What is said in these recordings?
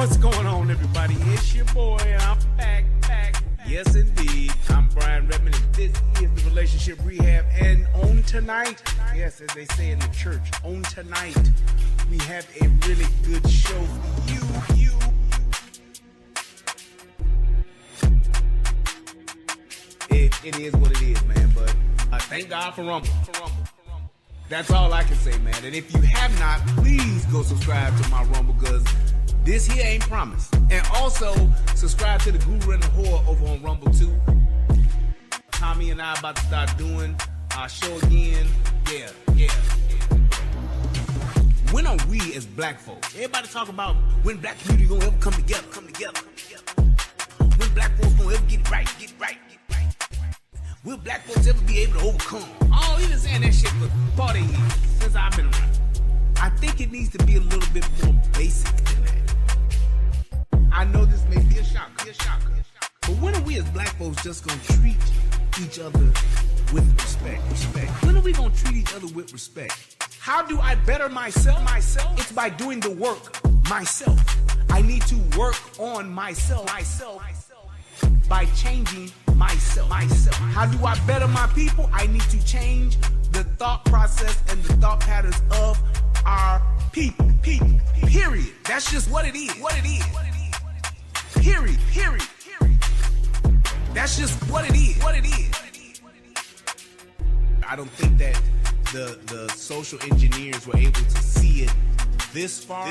What's going on, everybody? It's your boy. I'm back. Yes, indeed. I'm Brian Redmond, and this is the Relationship Rehab. And on tonight, yes, as they say in the church, on tonight, we have a really good show for you. It is what it is, man. But thank God for Rumble. That's all I can say, man. And if you have not, please go subscribe to my Rumble, because this here ain't promised. And also, subscribe to the Guru and the Whore over on Rumble too. Tommy and I about to start doing our show again. Yeah. When are we as black folks? Everybody talk about when black community gonna ever come together. When black folks gonna ever get it right. Will black folks ever be able to overcome? Oh, he been saying that shit for 40 years, since I've been around. I think it needs to be a little bit more basic than that. I know this may be a shocker. But when are we as black folks just gonna treat each other with respect? When are we gonna treat each other with respect? How do I better myself? It's by doing the work myself. I need to work on myself. By changing myself. How do I better my people? I need to change the thought process and the thought patterns of our people. Period. That's just what it is. Period. That's just what it is. I don't think that the social engineers were able to see it this far,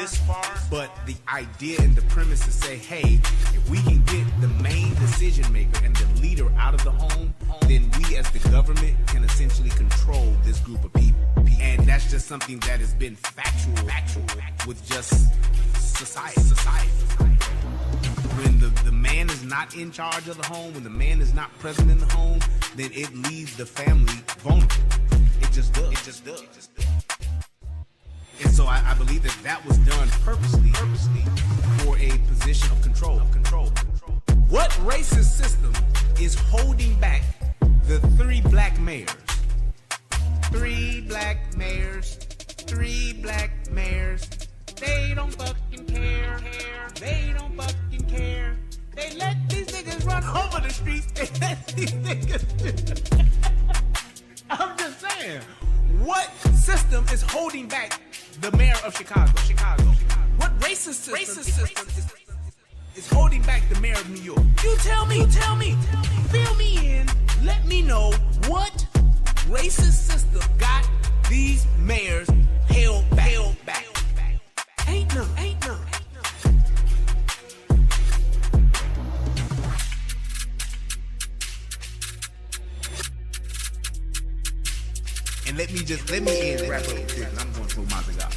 but the idea and the premise to say, hey, if we can get the main decision maker and the leader out of the home, then we as the government can essentially control this group of people. And that's just something that has been factual with just society. When the man is not in charge of the home, when the man is not present in the home, then it leaves the family vulnerable. It just does. And so I believe that was done purposely for a position of control. What racist system is holding back the 3 black mayors? 3 black mayors. They don't fucking care. They let these niggas run over the streets. They let these niggas. I'm just saying. What system is holding back the mayor of Chicago? What racist system is holding back the mayor of New York? You tell me. Fill me in. Let me know what racist system got these mayors held back. Ain't none. And let me end wrap up with this, and I'm going to throw my cigar.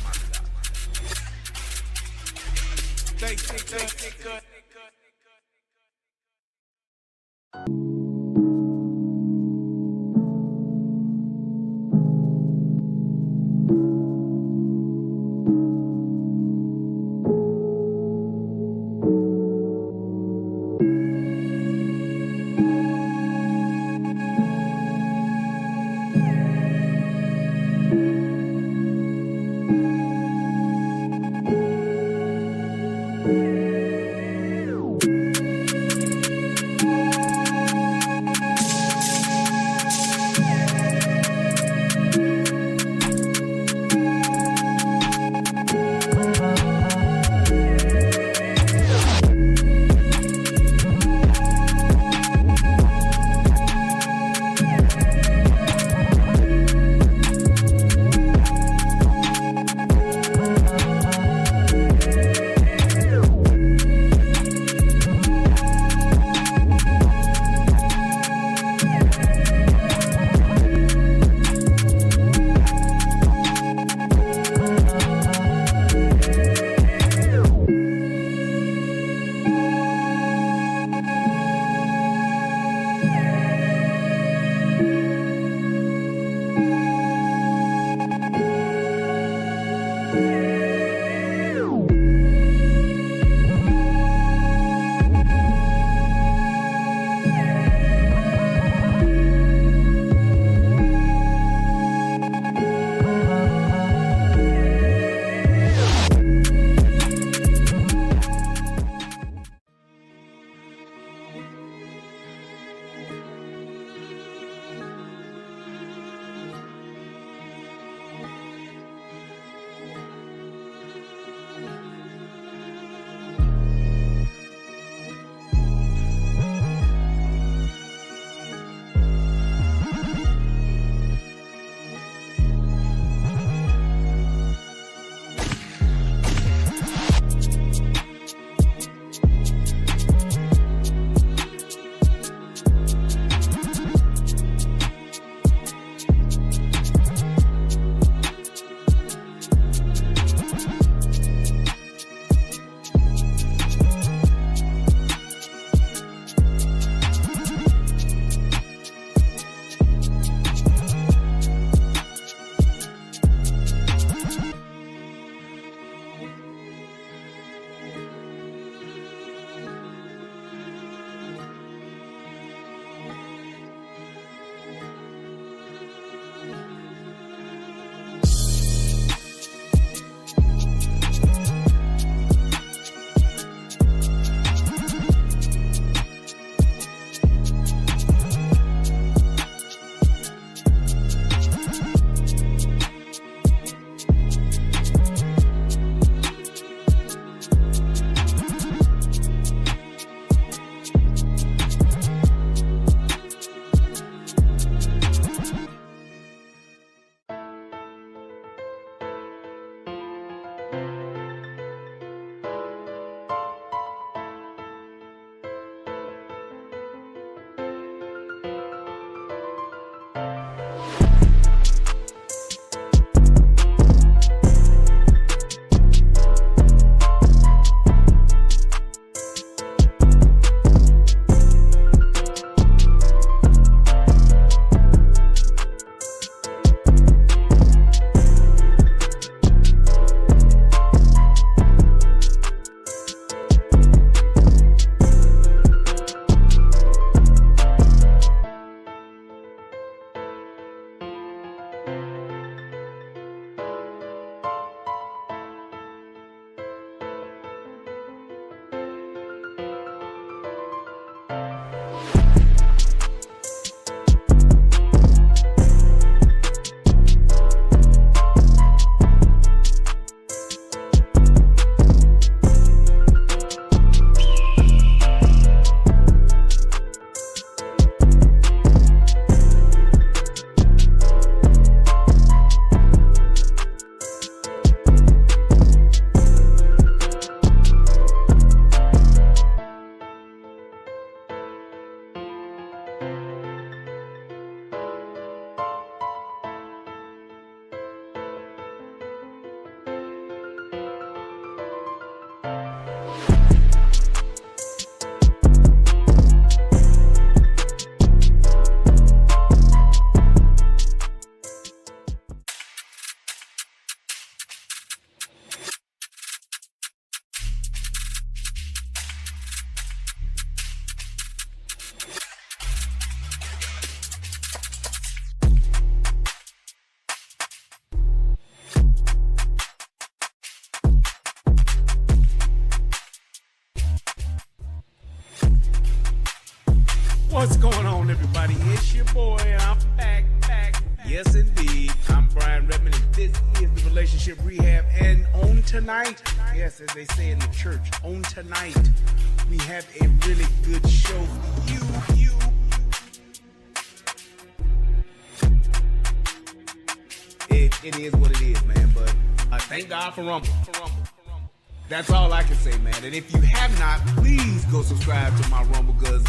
Thank you. What's going on, everybody? It's your boy. I'm back. Yes, indeed. I'm Brian Redmond, and this is the Relationship Rehab. And on tonight, yes, as they say in the church, on tonight, we have a really good show for you. It is what it is, man. But thank God for Rumble. That's all I can say, man. And if you have not, please go subscribe to my Rumble, because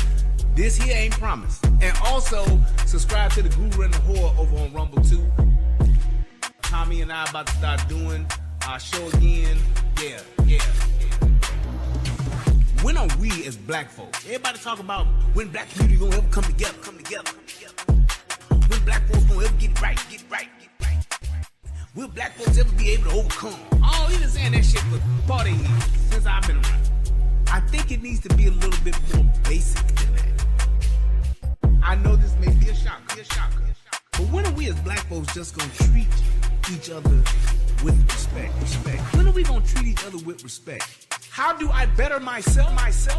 this here ain't promised. And also, subscribe to the Guru and the Whore over on Rumble too. Tommy and I about to start doing our show again. Yeah. When are we as black folks? Everybody talk about when black community gonna ever come together. When black folks gonna ever get right. Will black folks ever be able to overcome? Oh, he been saying that shit for 40 years since I've been around. I think it needs to be a little bit more basic than that. I know this may be a shocker. But when are we as black folks just gonna treat each other with respect? When are we gonna treat each other with respect? How do I better myself?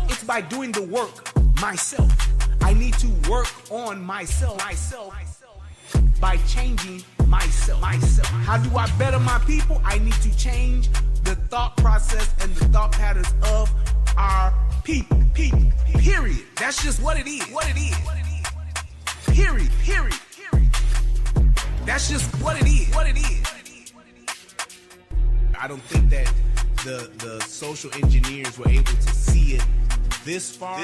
It's by doing the work myself. I need to work on myself by changing myself. How do I better my people? I need to change the thought process and the thought patterns of our people. Period. That's just what it is. Period. That's just what it is. I don't think that the social engineers were able to see it this far,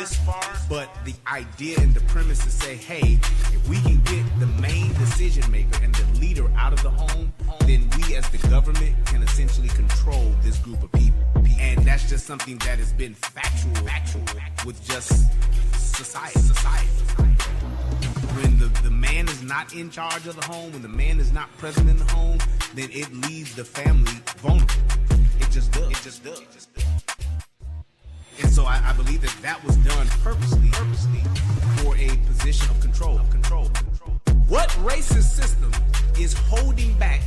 but the idea and the premise to say, hey, if we can get the main decision maker and the leader out of the home, then we as the government can essentially control this group of people. And that's just something that has been factual with just society. When the man is not in charge of the home, when the man is not present in the home, then it leaves the family vulnerable. It just does. And so I believe that was done purposely for a position of control. What racist system is holding back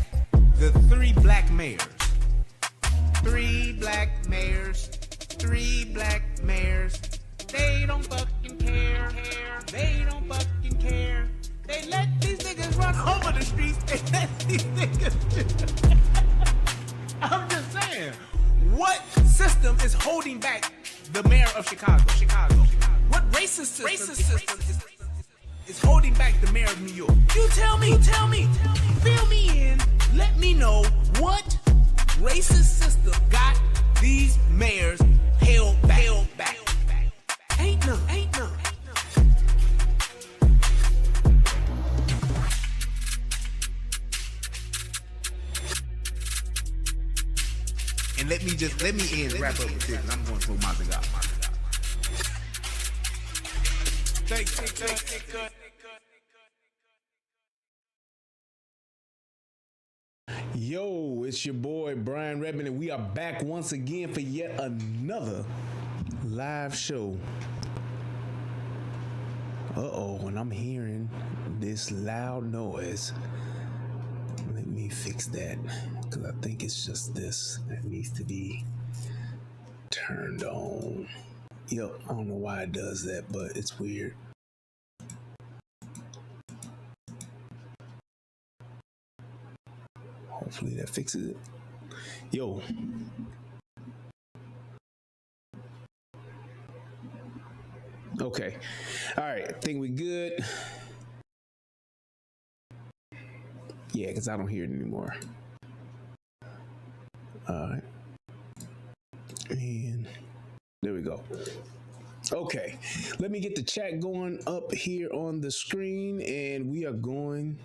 the 3 black mayors? 3 black mayors. They don't fucking care. They let these niggas run over the streets. They let these niggas. I'm just saying. What system is holding back the mayor of Chicago? What racist system is holding back the mayor of New York? You tell me. Fill me in. Let me know what racist system got these mayors held back. Ain't none. And let me wrap up with this. I'm going to throw my cigar. Yo, it's your boy Brian Redmond, and we are back once again for yet another live show. When I'm hearing this loud noise, let me fix that, because I think it's just this that needs to be turned on. Yep, I don't know why it does that, but it's weird. Hopefully that fixes it. Yo. Okay. All right. I think we good. Yeah, because I don't hear it anymore. All right. And there we go. Okay. Let me get the chat going up here on the screen, and we are going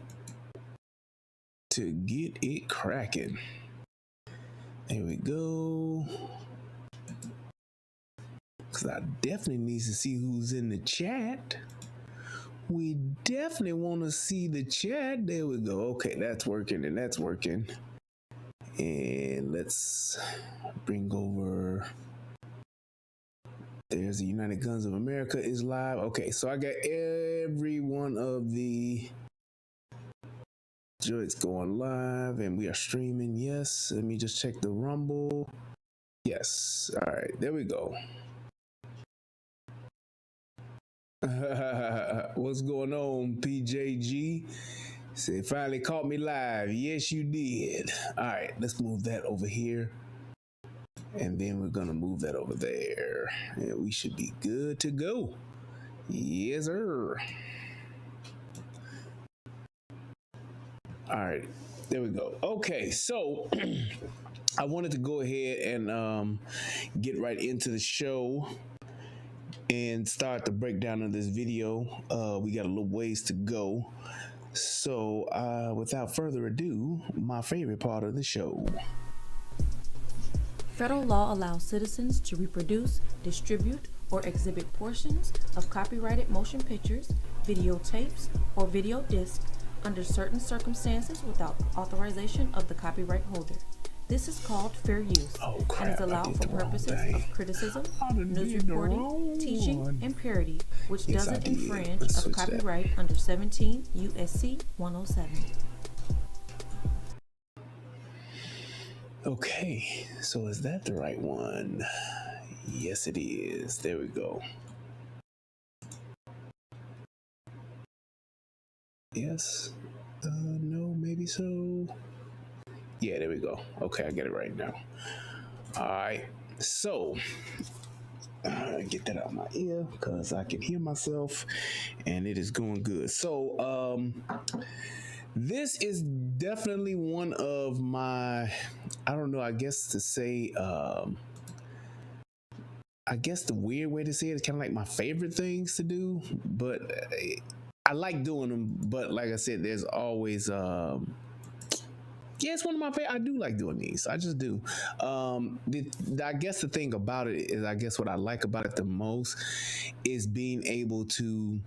to get it cracking. There we go. Because I definitely need to see who's in the chat. We definitely want to see the chat. There we go. Okay, that's working and that's working. And let's bring over. There's the United Guns of America is live. Okay, so I got every one of the joints going live and we are streaming. Yes, let me just check the Rumble. Yes, all right, there we go. What's going on, PJG? Say, finally caught me live. Yes, you did. All right, let's move that over here. And then we're going to move that over there. And we should be good to go. Yes, sir. All right, there we go. Okay, so I wanted to go ahead and get right into the show and start the breakdown of this video. We got a little ways to go. So without further ado, my favorite part of the show. Federal law allows citizens to reproduce, distribute, or exhibit portions of copyrighted motion pictures, videotapes, or video discs under certain circumstances without authorization of the copyright holder. This is called fair use and is allowed for purposes of criticism, news reporting, teaching, and parody, which doesn't infringe of copyright under 17 U.S.C. 107. Okay, so is that the right one? Yes, it is. There we go. Yes. No, maybe so. Yeah, there we go. Okay, I get it right now. All right, so get that out of my ear because I can hear myself and it is going good. So this is definitely one of my, I don't know, I guess to say, I guess the weird way to say it is kind of like my favorite things to do, but I like doing them. But like I said, there's always, yeah, it's one of my favorite. I do like doing these. I just do. I guess the thing about it is, I guess what I like about it the most is being able to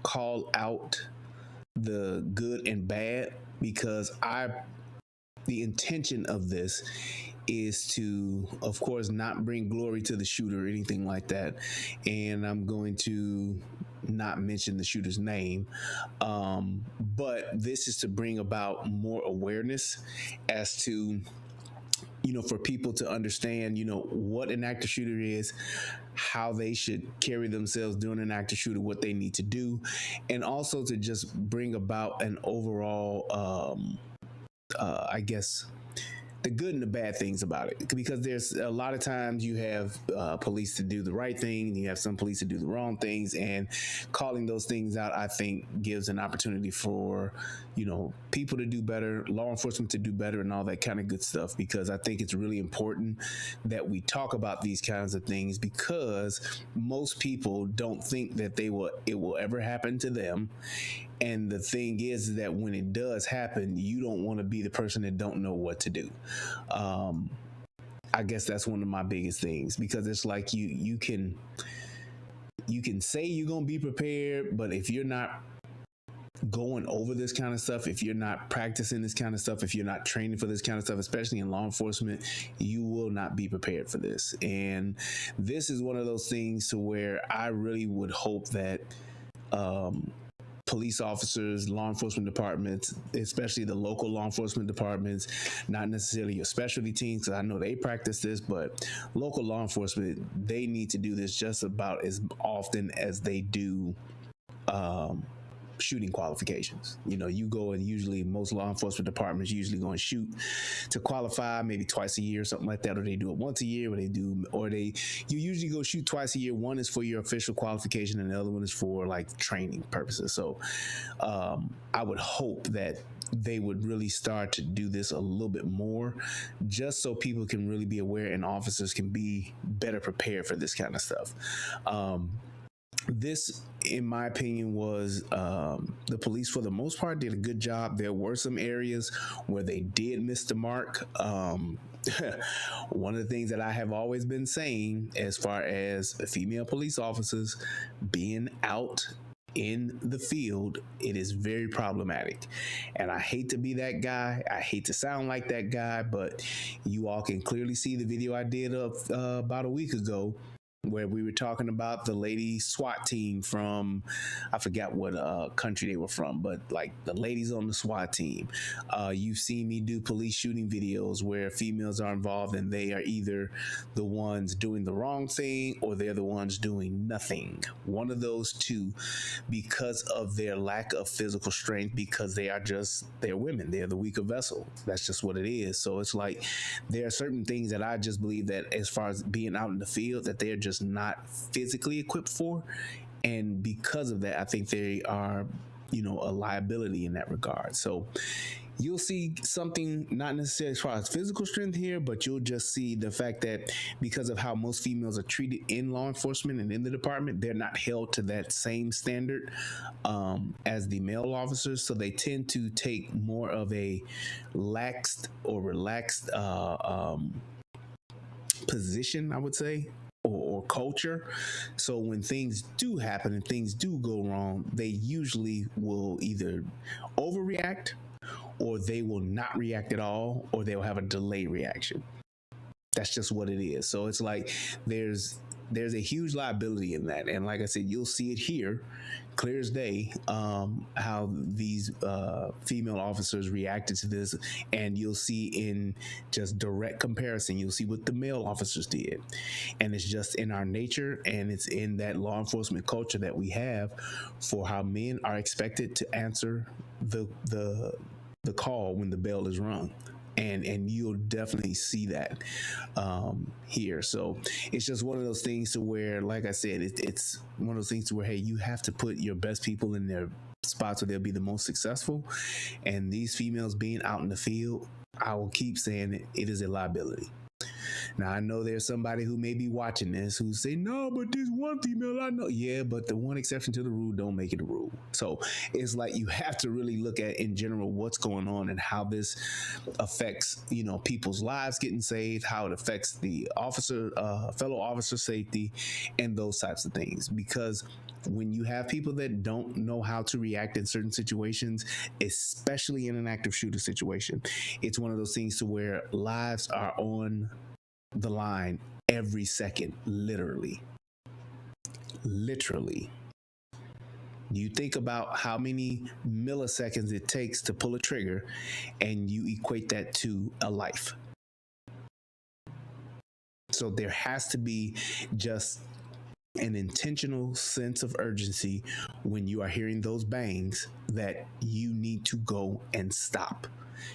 call out the good and bad, because the intention of this is to, of course, not bring glory to the shooter or anything like that. And I'm going to not mention the shooter's name. But this is to bring about more awareness as to, for people to understand, what an active shooter is, how they should carry themselves during an active shooter, what they need to do, and also to just bring about an overall, I guess, the good and the bad things about it. Because there's a lot of times you have police to do the right thing, and you have some police to do the wrong things, and calling those things out, I think, gives an opportunity for, people to do better, law enforcement to do better, and all that kind of good stuff. Because I think it's really important that we talk about these kinds of things, because most people don't think that it will ever happen to them. And the thing is that when it does happen, you don't want to be the person that don't know what to do. I guess that's one of my biggest things, because it's like you can say you're going to be prepared, but if you're not going over this kind of stuff, if you're not practicing this kind of stuff, if you're not training for this kind of stuff, especially in law enforcement, you will not be prepared for this. And this is one of those things to where I really would hope that police officers, law enforcement departments, especially the local law enforcement departments, not necessarily your specialty teams, because I know they practice this, but local law enforcement, they need to do this just about as often as they do shooting qualifications. You go, and usually most law enforcement departments usually go and shoot to qualify maybe twice a year or something like that, or they do it once a year, you usually go shoot twice a year. One is for your official qualification, and the other one is for like training purposes. So I would hope that they would really start to do this a little bit more, just so people can really be aware and officers can be better prepared for this kind of stuff. This, in my opinion, was the police, for the most part, did a good job. There were some areas where they did miss the mark. One of the things that I have always been saying, as far as female police officers being out in the field, it is very problematic. And I hate to be that guy. I hate to sound like that guy, but you all can clearly see the video I did of about a week ago, where we were talking about the lady SWAT team from, I forgot what country they were from, but like the ladies on the SWAT team. You've seen me do police shooting videos where females are involved and they are either the ones doing the wrong thing or they're the ones doing nothing. One of those two, because of their lack of physical strength, because they're women, they're the weaker vessel. That's just what it is. So it's like there are certain things that I just believe that as far as being out in the field, that they're just not physically equipped for. And because of that, I think they are, a liability in that regard. So you'll see something not necessarily as far as physical strength here, but you'll just see the fact that because of how most females are treated in law enforcement and in the department, they're not held to that same standard as the male officers. So they tend to take more of a relaxed position, I would say, or culture. So when things do happen and things do go wrong, they usually will either overreact, or they will not react at all, or they'll have a delayed reaction. That's just what it is. So it's like there's a huge liability in that. And like I said, you'll see it here, clear as day, how these female officers reacted to this. And you'll see in just direct comparison, you'll see what the male officers did. And it's just in our nature, and it's in that law enforcement culture that we have for how men are expected to answer the call when the bell is rung. And you'll definitely see that here. So it's just one of those things to where, like I said, it's one of those things to where, hey, you have to put your best people in their spots where they'll be the most successful. And these females being out in the field, I will keep saying it is a liability. Now, I know there's somebody who may be watching this who say, no, but this one female I know. Yeah, but the one exception to the rule don't make it a rule. So it's like you have to really look at in general what's going on and how this affects, people's lives getting saved, how it affects the fellow officer safety, and those types of things. Because when you have people that don't know how to react in certain situations, especially in an active shooter situation, it's one of those things to where lives are on the line every second, literally. You think about how many milliseconds it takes to pull a trigger, and you equate that to a life. So there has to be just an intentional sense of urgency when you are hearing those bangs that you need to go and stop.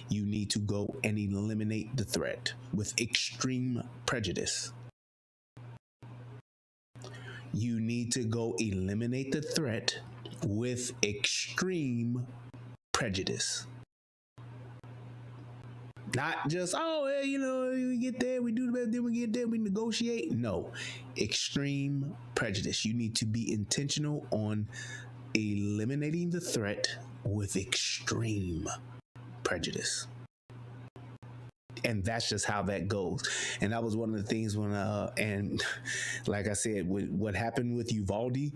You need to go and eliminate the threat with extreme prejudice. You need to go eliminate the threat with extreme prejudice. Not just, we get there, we do the best, then we get there, we negotiate. No, extreme prejudice. You need to be intentional on eliminating the threat with extreme prejudice. And that's just how that goes. And that was one of the things when, and like I said, what happened with Uvalde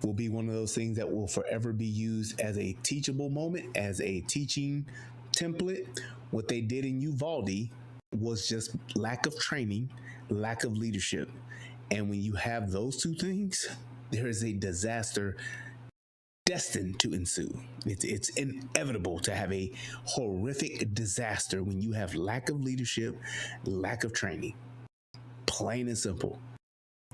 will be one of those things that will forever be used as a teachable moment, as a teaching template. What they did in Uvalde was just lack of training, lack of leadership. And when you have those two things, there is a disaster destined to ensue. It's inevitable to have a horrific disaster when you have lack of leadership, lack of training. Plain and simple.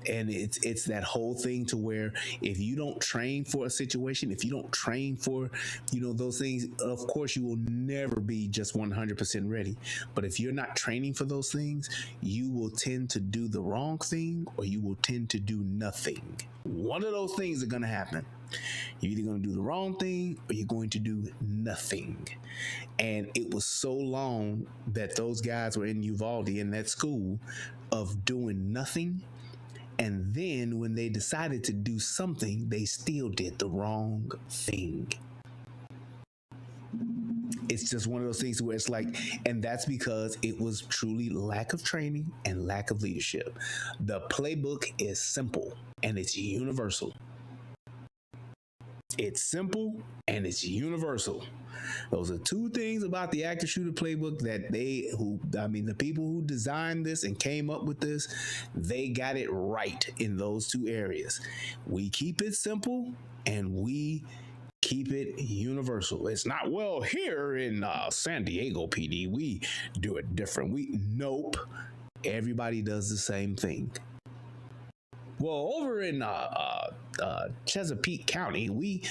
And it's that whole thing to where if you don't train for a situation, if you don't train for, those things, of course you will never be just 100% ready. But if you're not training for those things, you will tend to do the wrong thing, or you will tend to do nothing. One of those things are going to happen. You're either going to do the wrong thing or you're going to do nothing. And it was so long that those guys were in Uvalde in that school of doing nothing. And then when they decided to do something, they still did the wrong thing. It's just one of those things where it's like, and that's because it was truly lack of training and lack of leadership. The playbook is simple and it's universal. It's simple and it's universal. Those are two things about the active shooter playbook that the people who designed this and came up with this, they got it right in those two areas. We keep it simple and we keep it universal. It's not, well, here in San Diego PD, we do it different. Nope. Everybody does the same thing. Well, over in Chesapeake County, we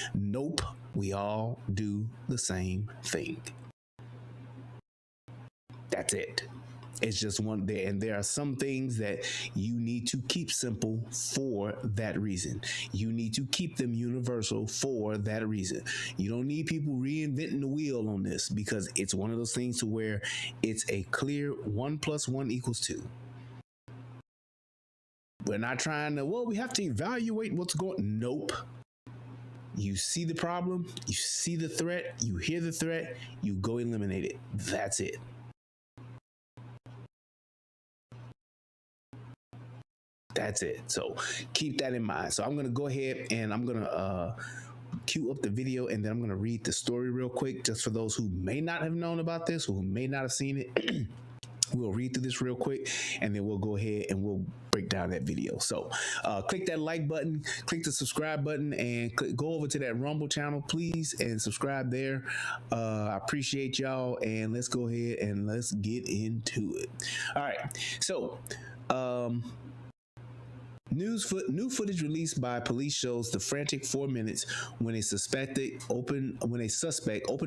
all do the same thing. That's it. It's just one there, and there are some things that you need to keep simple for that reason. You need to keep them universal for that reason. You don't need people reinventing the wheel on this, because it's one of those things to where it's a clear 1 + 1 = 2. We're not trying to, we have to evaluate what's going. Nope. You see the problem, you see the threat, you hear the threat, you go eliminate it. That's it. That's it. So keep that in mind. So I'm going to go ahead and I'm going to cue up the video, and then I'm going to read the story real quick, just for those who may not have known about this or who may not have seen it. We'll read through this real quick, and then we'll go ahead and we'll break down that video. So click that like button, click the subscribe button, and go over to that Rumble channel, please, and subscribe there. I appreciate y'all, and let's go ahead and let's get into it. All right. So new footage released by police shows the frantic 4 minutes when a suspect opened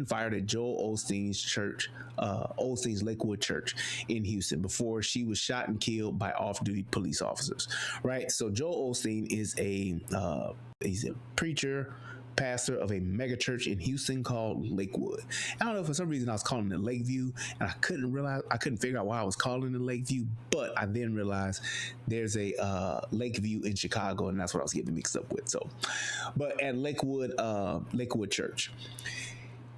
fire at Joel Osteen's church, Osteen's Lakewood Church in Houston, before she was shot and killed by off-duty police officers. Right. So Joel Osteen is he's a preacher, pastor of a mega church in Houston called Lakewood. I don't know, for some reason I was calling it Lakeview, and I couldn't figure out why I was calling it Lakeview, but I then realized there's a Lakeview in Chicago, and that's what I was getting mixed up with. So, but at Lakewood Church.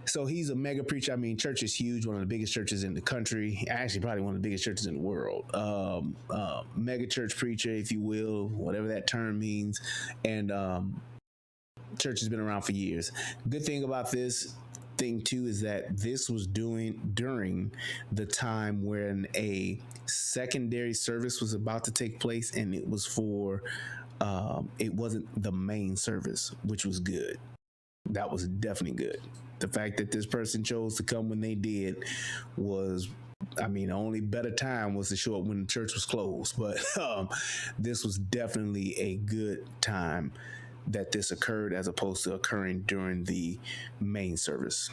So he's a mega preacher. I mean, church is huge, one of the biggest churches in the country, actually probably one of the biggest churches in the world. Mega church preacher, if you will, whatever that term means. And church has been around for years. Good thing about this thing too is that this was during the time when a secondary service was about to take place, and it was for it wasn't the main service, which was good. That was definitely good. The fact that this person chose to come when they did was, the only better time was to show up when the church was closed, but this was definitely a good time that this occurred, as opposed to occurring during the main service.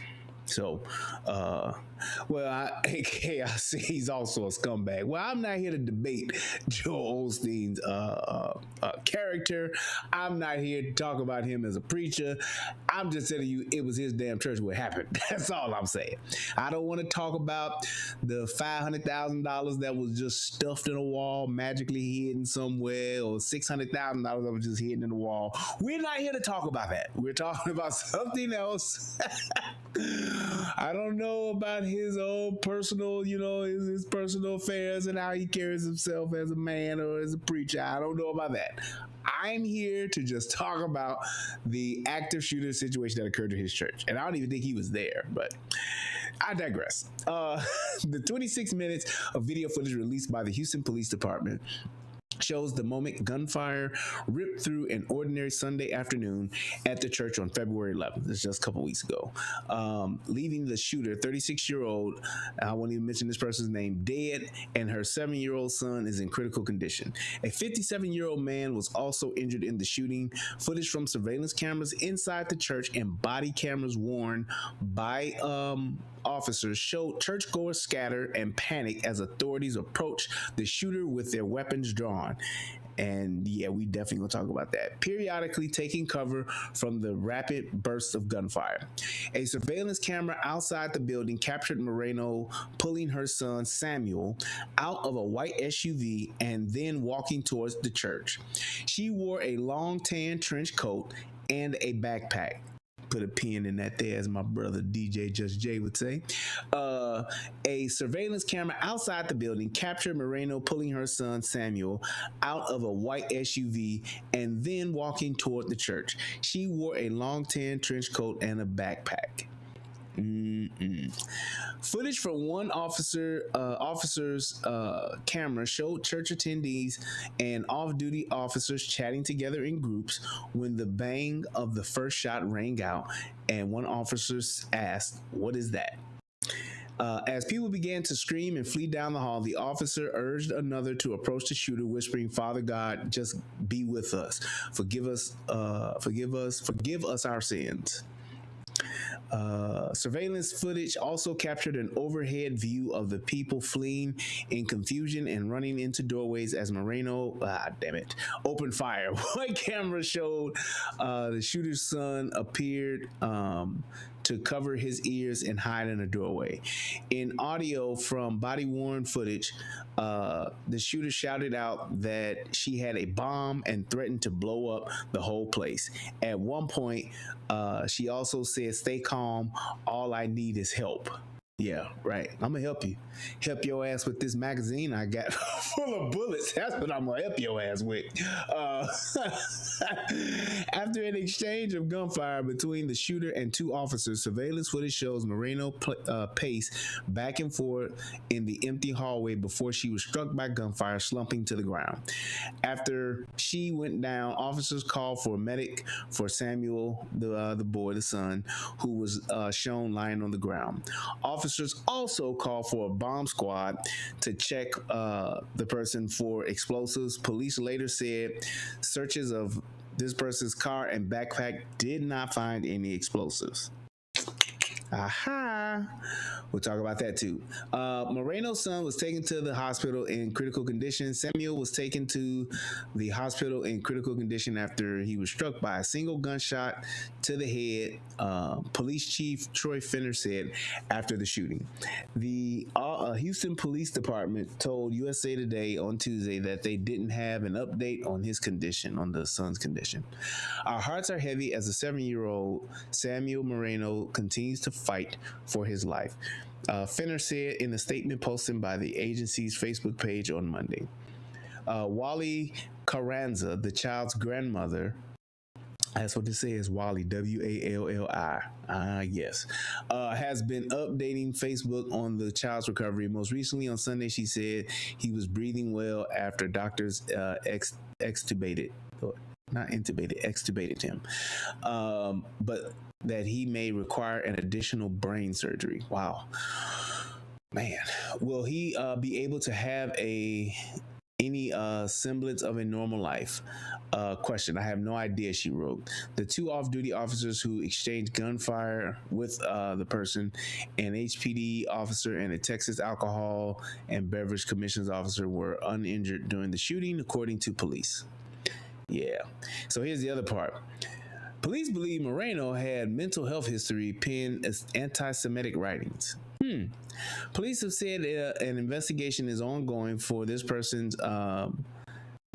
So, I see he's also a scumbag. Well, I'm not here to debate Joel Osteen's character. I'm not here to talk about him as a preacher. I'm just telling you, it was his damn church where it happened. That's all I'm saying. I don't want to talk about the $500,000 that was just stuffed in a wall, magically hidden somewhere, or $600,000 that was just hidden in the wall. We're not here to talk about that. We're talking about something else. I don't know about his own personal, his personal affairs and how he carries himself as a man or as a preacher. I don't know about that. I'm here to just talk about the active shooter situation that occurred to his church. And I don't even think he was there, but I digress. The 26 minutes of video footage released by the Houston Police Department shows the moment gunfire ripped through an ordinary Sunday afternoon at the church on February 11th. That's just a couple weeks ago. Leaving the shooter, 36-year-old, I won't even mention this person's name, dead, and her 7-year-old son is in critical condition. A 57-year-old man was also injured in the shooting. Footage from surveillance cameras inside the church and body cameras worn by officers showed churchgoers scatter and panic as authorities approached the shooter with their weapons drawn. And yeah, we definitely gonna talk about that. Periodically taking cover from the rapid bursts of gunfire. A surveillance camera outside the building captured Moreno pulling her son Samuel out of a white SUV and then walking towards the church. She wore a long tan trench coat and a backpack. put a pin in that there, as my brother DJ Just Jay would say. A surveillance camera outside the building captured Moreno pulling her son Samuel out of a white SUV and then walking toward the church. She wore a long tan trench coat and a backpack. Footage from one officer's camera showed church attendees and off-duty officers chatting together in groups when the bang of the first shot rang out, and one officer asked, "What is that?" As people began to scream and flee down the hall, the officer urged another to approach the shooter, whispering, "Father God, just be with us. Forgive us our sins." Surveillance footage also captured an overhead view of the people fleeing in confusion and running into doorways as Moreno, opened fire. One camera showed the shooter's son appeared to cover his ears and hide in a doorway. In audio from body-worn footage, the shooter shouted out that she had a bomb and threatened to blow up the whole place. At one point, she also said, "Stay calm, all I need is help." Yeah, right. I'm gonna help you. Help your ass with this magazine I got full of bullets. That's what I'm gonna help your ass with. After an exchange of gunfire between the shooter and two officers, surveillance footage shows Moreno pace back and forth in the empty hallway before she was struck by gunfire, slumping to the ground. After she went down, officers called for a medic for Samuel, the boy, the son, who was shown lying on the ground. Officers also called for a bomb squad to check the person for explosives. Police later said searches of this person's car and backpack did not find any explosives. Aha! We'll talk about that too. Moreno's son was taken to the hospital in critical condition. Samuel was taken to the hospital in critical condition after he was struck by a single gunshot to the head. Police Chief Troy Finner said after the shooting. The Houston Police Department told USA Today on Tuesday that they didn't have an update on his condition, on the son's condition. Our hearts are heavy as a 7-year-old Samuel Moreno continues to fight for his life, Finner said in a statement posted by the agency's Facebook page on Monday. Wally Carranza, the child's grandmother, that's what this says, Wally, W-A-L-L-I. Yes. Has been updating Facebook on the child's recovery. Most recently on Sunday, she said he was breathing well after doctors extubated him. But that he may require an additional brain surgery. Wow. Man. Will he be able to have any semblance of a normal life? Question. I have no idea, she wrote. The two off-duty officers who exchanged gunfire with the person, an HPD officer and a Texas Alcohol and Beverage Commission's officer, were uninjured during the shooting, according to police. Yeah. So here's the other part. Police believe Moreno had mental health history, penned as anti-Semitic writings. Police have said an investigation is ongoing for this person's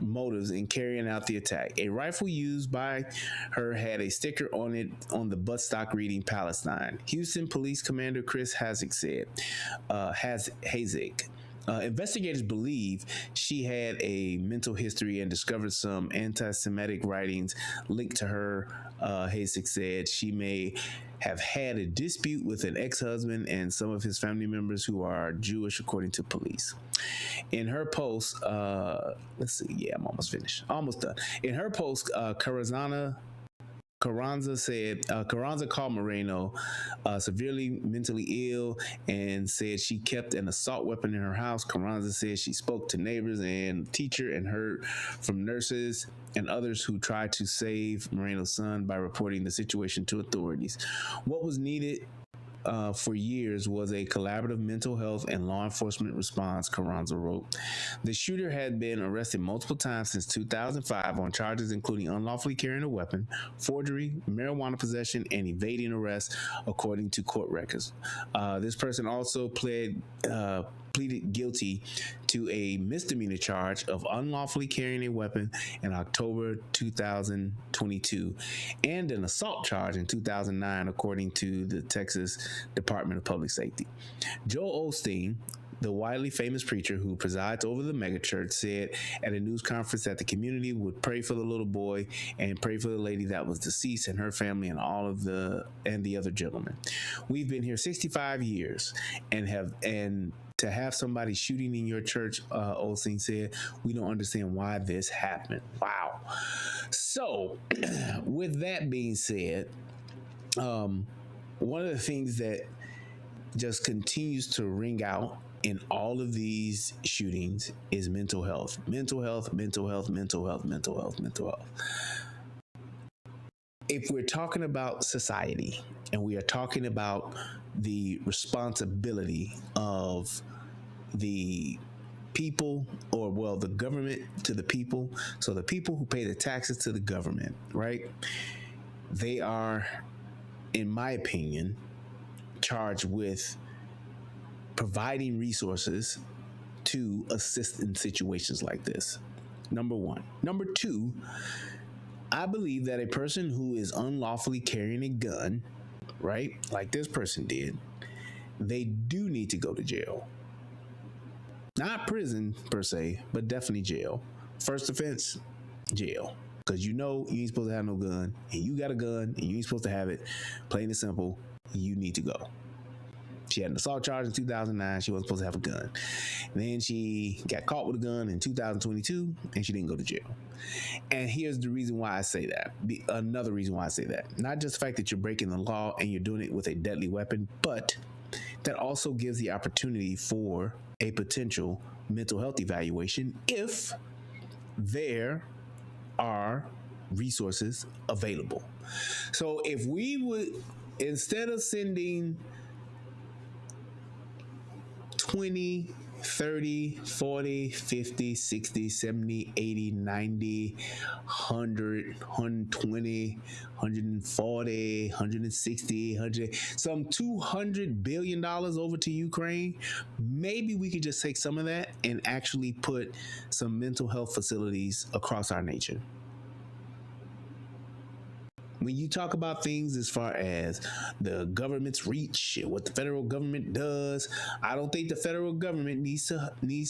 motives in carrying out the attack. A rifle used by her had a sticker on it on the buttstock reading Palestine. Houston Police Commander Chris Hazik said. Investigators believe she had a mental history and discovered some anti-Semitic writings linked to her. Hazik said she may have had a dispute with an ex-husband and some of his family members who are Jewish, according to police. In her post, let's see, yeah, I'm almost finished. Almost done. In her post, Carranza said Carranza called Moreno severely mentally ill and said she kept an assault weapon in her house. Carranza said she spoke to neighbors and teacher and heard from nurses and others who tried to save Moreno's son by reporting the situation to authorities. What was needed for years was a collaborative mental health and law enforcement response, Carranza wrote. The shooter had been arrested multiple times since 2005 on charges including unlawfully carrying a weapon, forgery, marijuana possession, and evading arrest, according to court records. This person also pled pleaded guilty to a misdemeanor charge of unlawfully carrying a weapon in October 2022 and an assault charge in 2009, according to the Texas Department of Public Safety. Joel Osteen, the widely famous preacher who presides over the megachurch, said at a news conference that the community would pray for the little boy and pray for the lady that was deceased and her family and the other gentlemen. We've been here 65 years and to have somebody shooting in your church, Osteen said, we don't understand why this happened. Wow. So, with that being said, one of the things that just continues to ring out in all of these shootings is mental health. If we're talking about society and we are talking about the responsibility of the people, the government to the people, so the people who pay the taxes to the government, right? They are, in my opinion, charged with providing resources to assist in situations like this. Number one. Number two, I believe that a person who is unlawfully carrying a gun, right, like this person did, they do need to go to jail. Not prison per se, but definitely jail. First offense, jail. Because you ain't supposed to have no gun, and you got a gun, and you ain't supposed to have it. Plain and simple, you need to go. She had an assault charge in 2009. She wasn't supposed to have a gun. Then she got caught with a gun in 2022, and she didn't go to jail. And here's the reason why I say that. Another reason why I say that. Not just the fact that you're breaking the law and you're doing it with a deadly weapon, but that also gives the opportunity for a potential mental health evaluation if there are resources available. So if we would, instead of sending 20, 30, 40, 50, 60, 70, 80, 90, 100, 120, 140, 160, 100, some $200 billion over to Ukraine. Maybe we could just take some of that and actually put some mental health facilities across our nation. When you talk about things as far as the government's reach and what the federal government does, I don't think the federal government needs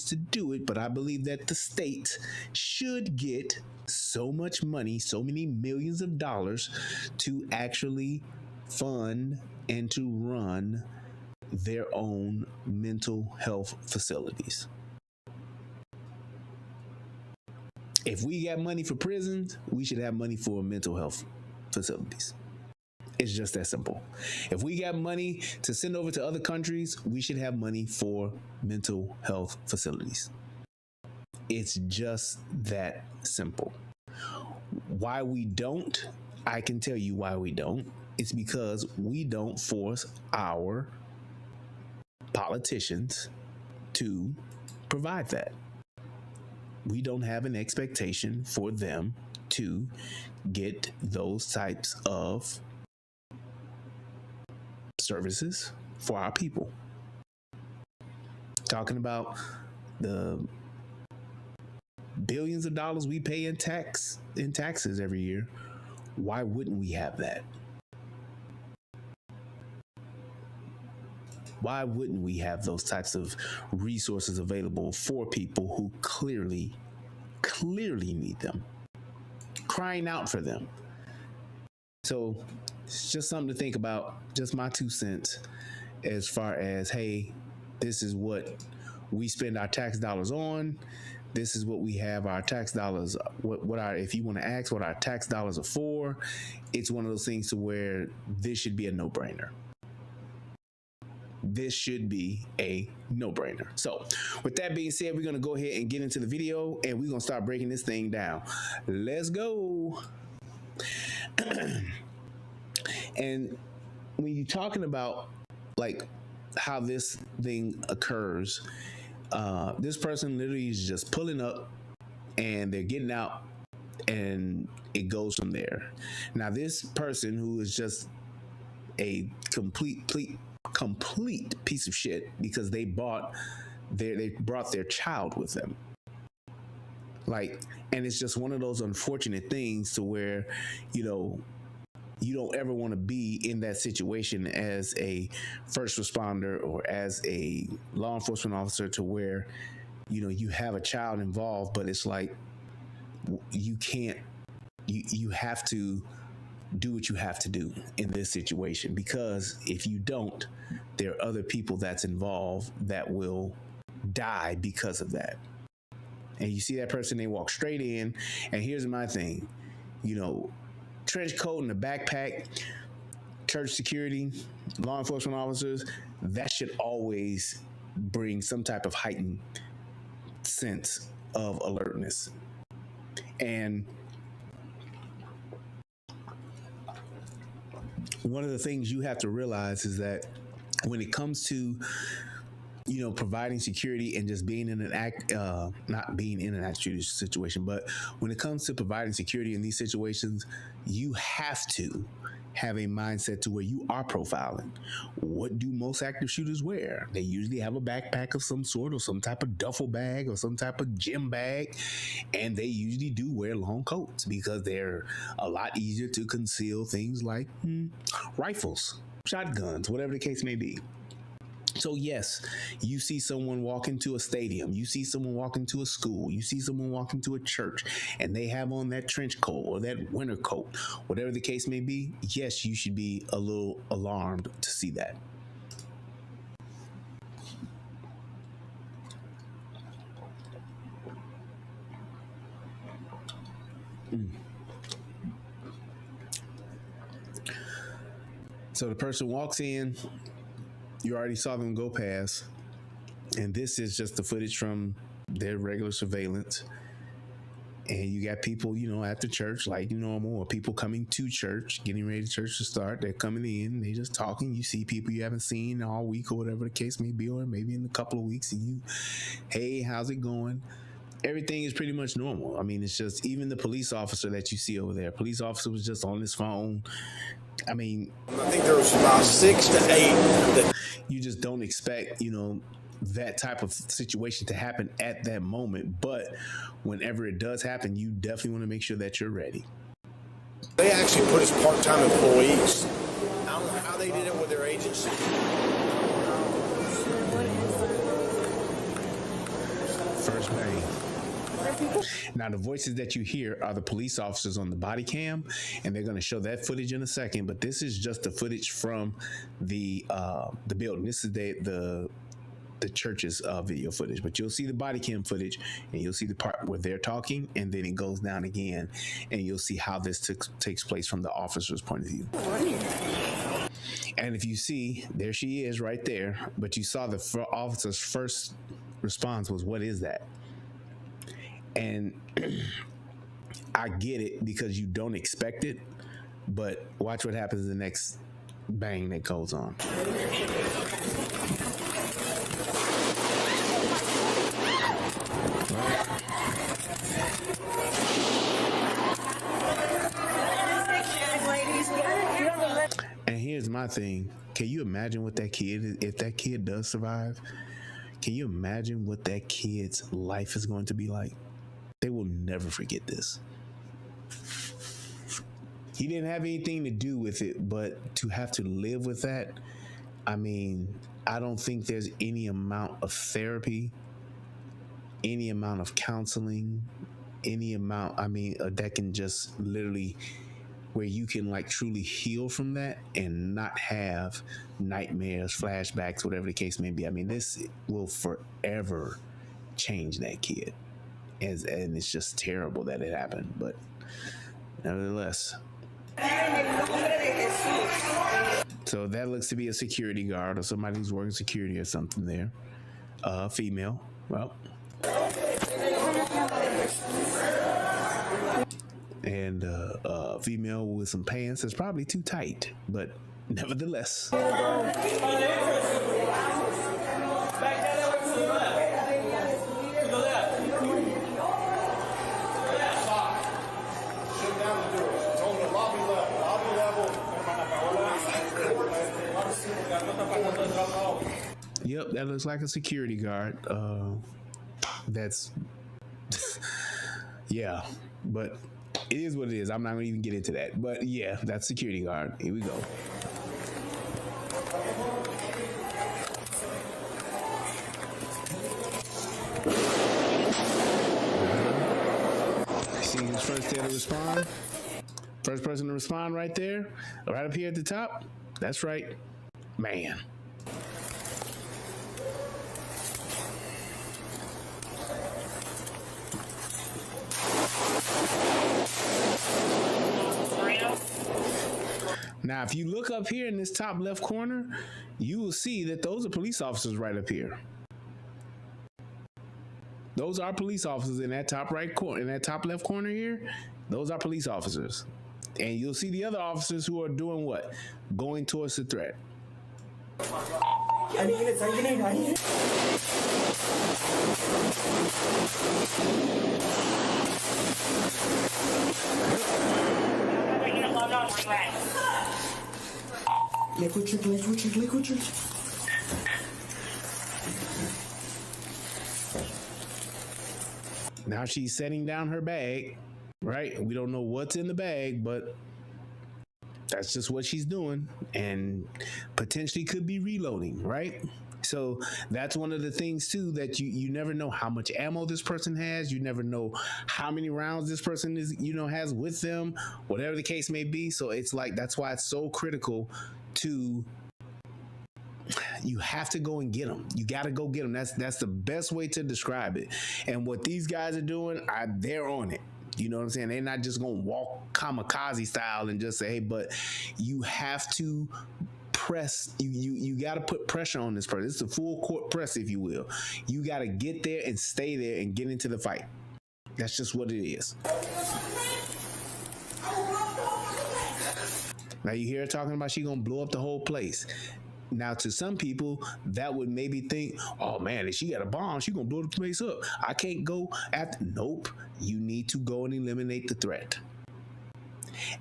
to do it, but I believe that the state should get so much money, so many millions of dollars to actually fund and to run their own mental health facilities. If we got money for prisons, we should have money for mental health facilities. It's just that simple. If we got money to send over to other countries, we should have money for mental health facilities. It's just that simple. Why we don't, I can tell you why we don't. It's because we don't force our politicians to provide that. We don't have an expectation for them to get those types of services for our people. Talking about the billions of dollars we pay in taxes every year, why wouldn't we have that? Why wouldn't we have those types of resources available for people who clearly need them? Crying out for them. So it's just something to think about. Just my 2 cents as far as, hey, this is what we spend our tax dollars on. This is what we have our tax dollars. If you want to ask what our tax dollars are for, it's one of those things to where this should be a no-brainer. This should be a no-brainer. So with that being said, we're going to go ahead and get into the video and we're going to start breaking this thing down. Let's go. And when you're talking about like how this thing occurs, this person literally is just pulling up and they're getting out and it goes from there. Now this person who is just a complete piece of shit because they bought they brought their child with them. Like, and it's just one of those unfortunate things to where, you know, you don't ever want to be in that situation as a first responder or as a law enforcement officer, to where, you know, you have a child involved, but it's like you can't, you have to do what you have to do in this situation, because if you don't, there are other people that's involved that will die because of that. And you see that person, they walk straight in. And here's my thing, you know, trench coat and a backpack, church security, law enforcement officers, that should always bring some type of heightened sense of alertness. And one of the things you have to realize is that when it comes to, you know, providing security and just being in an not being in an active shooter situation, but when it comes to providing security in these situations, you have to have a mindset to where you are profiling. What do most active shooters wear? They usually have a backpack of some sort, or some type of duffel bag, or some type of gym bag, and they usually do wear long coats because they're a lot easier to conceal things like rifles, shotguns, whatever the case may be. So yes, you see someone walk into a stadium, you see someone walk into a school, you see someone walk into a church, and they have on that trench coat or that winter coat, whatever the case may be. Yes, you should be a little alarmed to see that. So the person walks in, you already saw them go past, and this is just the footage from their regular surveillance. And you got people, you know, at the church like normal, or people coming to church, getting ready to church to start. They're coming in, they just talking. You see people you haven't seen all week or whatever the case may be, or maybe in a couple of weeks, and you, hey, how's it going? Everything is pretty much normal. I mean, it's just, even the police officer that you see over there, police officer was just on his phone. I mean, I think there was about 6 to 8 that you just don't expect, you know, that type of situation to happen at that moment. But whenever it does happen, you definitely want to make sure that you're ready. they actually put as part-time employees. I don't know how they did it with their agency. First bang. Now, the voices that you hear are the police officers on the body cam, and they're going to show that footage in a second. But this is just the footage from the building. This is the church's video footage. But you'll see the body cam footage, and you'll see the part where they're talking, and then it goes down again, and you'll see how this takes place from the officer's point of view. And if you see, there she is right there. But you saw the officer's first response was, "What is that?" And I get it, because you don't expect it, but watch what happens in the next bang that goes on. And here's my thing. Can you imagine what that kid, if that kid does survive, can you imagine what that kid's life is going to be like? They will never forget this. He didn't have anything to do with it, but to have to live with that, I mean, I don't think there's any amount of therapy, any amount of counseling, any amount, that can just literally, where you can like truly heal from that and not have nightmares, flashbacks, whatever the case may be. I mean, this will forever change that kid. And it's just terrible that it happened, but nevertheless. So that looks to be a security guard or somebody who's working security or something there. Female. Well. And female with some pants that's probably too tight, but nevertheless. Yep, That looks like a security guard. That's yeah, but it is what it is. I'm not gonna even get into that. But yeah, that's security guard. Here we go. See who's first there to respond? First person to respond right there, right up here at the top. That's right, man. Now, if you look up here in this top left corner, you will see that those are police officers right up here. Those are police officers in that top right corner, in that top left corner here. Those are police officers. And you'll see the other officers who are doing what? Going towards the threat. Lakewood. Now she's setting down her bag, right? We don't know what's in the bag, but that's just what she's doing, and potentially could be reloading, right? So that's one of the things too, that you never know how much ammo this person has. You never know how many rounds this person is, has with them, whatever the case may be. So it's like, that's why it's so critical to, you have to go and get them. You got to go get them. That's the best way to describe it. And what these guys are doing, they're on it. You know what I'm saying? They're not just going to walk kamikaze style and just say, hey, but you have to press. You got to put pressure on this person. It's a full court press, if you will. You got to get there and stay there and get into the fight. That's just what it is. Now you hear her talking about she gonna blow up the whole place. Now, to some people, that would maybe think, oh man, if she got a bomb, she gonna blow the place up. I can't go after. Nope. You need to go and eliminate the threat.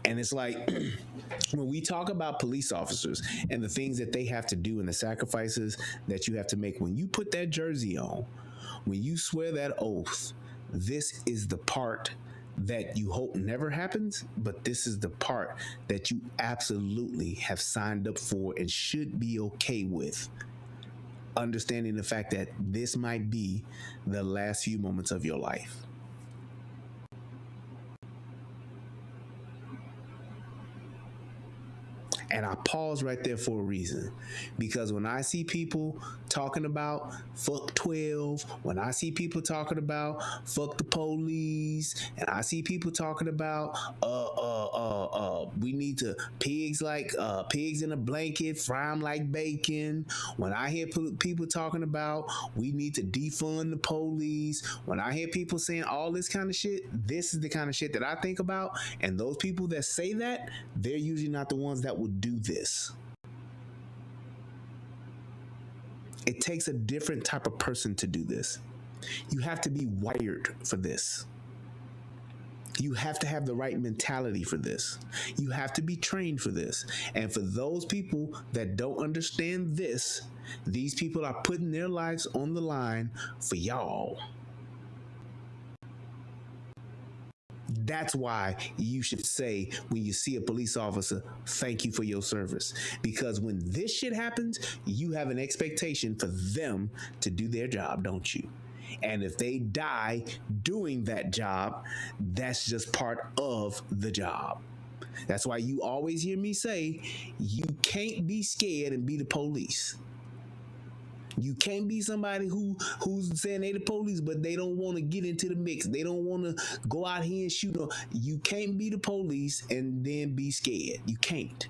And it's like, when we talk about police officers and the things that they have to do and the sacrifices that you have to make, when you put that jersey on, when you swear that oath, this is the part that you hope never happens, but this is the part that you absolutely have signed up for and should be okay with. Understanding the fact that this might be the last few moments of your life. And I pause right there for a reason, because when I see people talking about fuck 12, when I see people talking about fuck the police, and I see people talking about we need to pigs in a blanket, fry them like bacon. When I hear people talking about we need to defund the police, when I hear people saying all this kind of shit, this is the kind of shit that I think about. And those people that say that, they're usually not the ones that would do this. It takes a different type of person to do this. You have to be wired for this. You have to have the right mentality for this. You have to be trained for this. And for those people that don't understand this, these people are putting their lives on the line for y'all. That's why you should say, when you see a police officer, thank you for your service. Because when this shit happens, you have an expectation for them to do their job, don't you? And if they die doing that job, that's just part of the job. That's why you always hear me say, you can't be scared and be the police. You can't be somebody who's saying they the police, but they don't want to get into the mix. They don't want to go out here and shoot. You can't be the police and then be scared. You can't.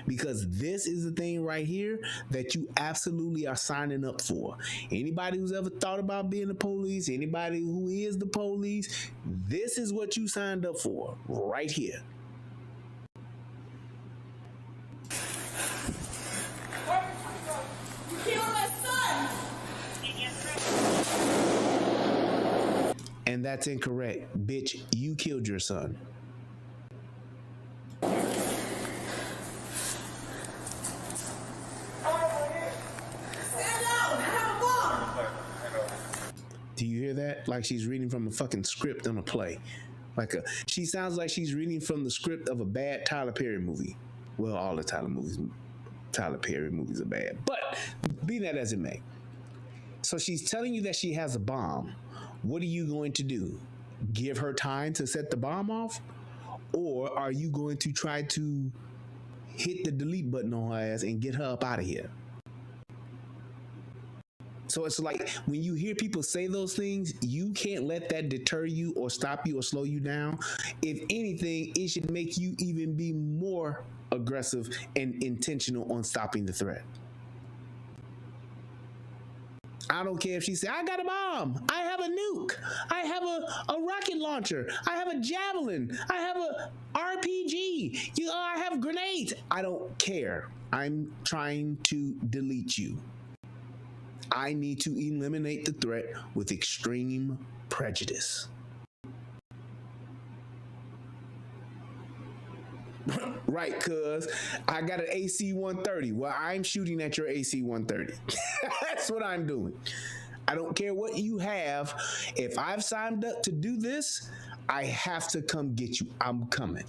Because this is the thing right here that you absolutely are signing up for. Anybody who's ever thought about being the police, anybody who is the police, this is what you signed up for right here. And that's incorrect. Bitch, you killed your son. Stand up! Do you hear that? Like she's reading from a fucking script on a play. She sounds like she's reading from the script of a bad Tyler Perry movie. Well, all the Tyler Perry movies are bad. But be that as it may. So she's telling you that she has a bomb. What are you going to do? Give her time to set the bomb off? Or are you going to try to hit the delete button on her ass and get her up out of here? So it's like when you hear people say those things, you can't let that deter you or stop you or slow you down. If anything, it should make you even be more aggressive and intentional on stopping the threat. I don't care if she said, I got a bomb, I have a nuke, I have a rocket launcher, I have a javelin, I have a RPG, I have grenades. I don't care. I'm trying to delete you. I need to eliminate the threat with extreme prejudice. Right, cuz I got an AC-130. Well, I'm shooting at your AC-130. That's what I'm doing. I don't care what you have. If I've signed up to do this, I have to come get you. I'm coming.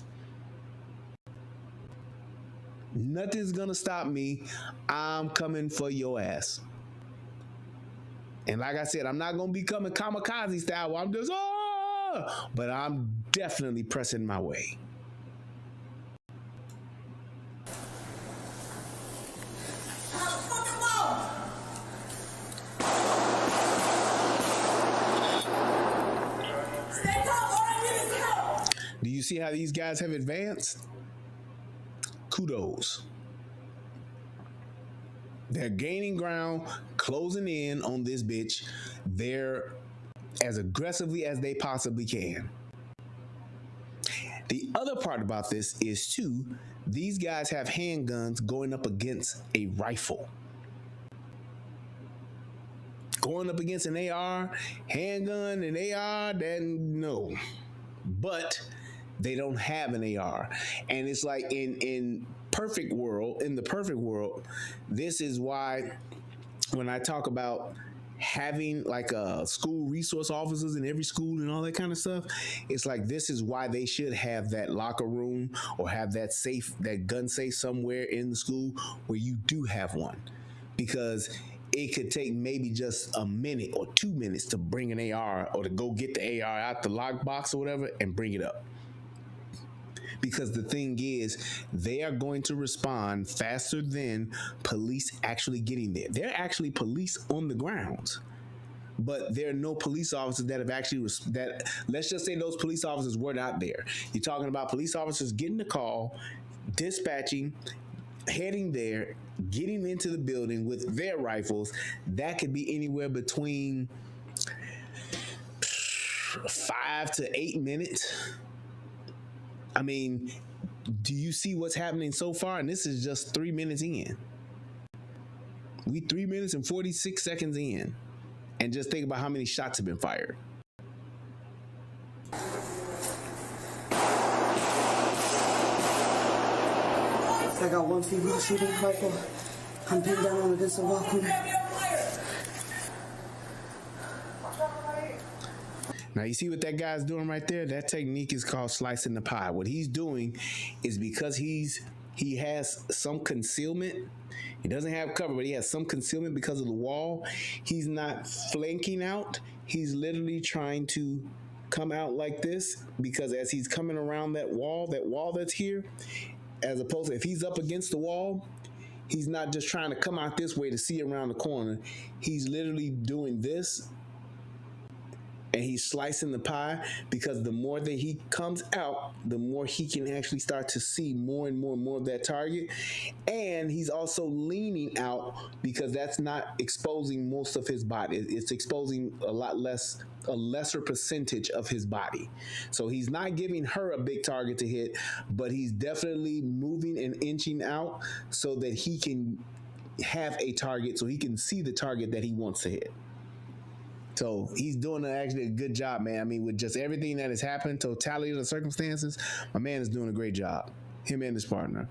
Nothing's gonna stop me. I'm coming for your ass. And like I said, I'm not gonna be coming kamikaze style where I'm just, but I'm definitely pressing my way. Do you see how these guys have advanced? Kudos. They're gaining ground, closing in on this bitch. They're as aggressively as they possibly can. The other part about this is, too, these guys have handguns going up against a rifle. Going up against an AR, handgun, and AR, then no. But they don't have an AR. And it's like in the perfect world, this is why when I talk about having like school resource officers in every school and all that kind of stuff, it's like this is why they should have that locker room or have that safe, that gun safe somewhere in the school where you do have one. Because it could take maybe just a minute or 2 minutes to bring an AR or to go get the AR out the lockbox or whatever and bring it up. Because the thing is, they are going to respond faster than police actually getting there. They're actually police on the grounds, but there are no police officers that have actually, let's just say those police officers were not there. You're talking about police officers getting the call, dispatching, heading there, getting into the building with their rifles. That could be anywhere between 5 to 8 minutes. I mean, do you see what's happening so far? And this is just 3 minutes in. We 3 minutes and 46 seconds in. And just think about how many shots have been fired. I got one female shooting rifle. I'm pinned down on against the wall corner. Now, you see what that guy's doing right there? That technique is called slicing the pie. What he's doing is because he has some concealment. He doesn't have cover, but he has some concealment because of the wall. He's not flanking out. He's literally trying to come out like this, because as he's coming around that wall that's here, as opposed to if he's up against the wall, he's not just trying to come out this way to see around the corner. He's literally doing this, and he's slicing the pie, because the more that he comes out, the more he can actually start to see more and more and more of that target. And he's also leaning out, because that's not exposing most of his body. It's exposing a lesser percentage of his body. So he's not giving her a big target to hit, but he's definitely moving and inching out so that he can have a target, so he can see the target that he wants to hit. So he's doing actually a good job, man. I mean, with just everything that has happened, totality of the circumstances, my man is doing a great job. Him and his partner.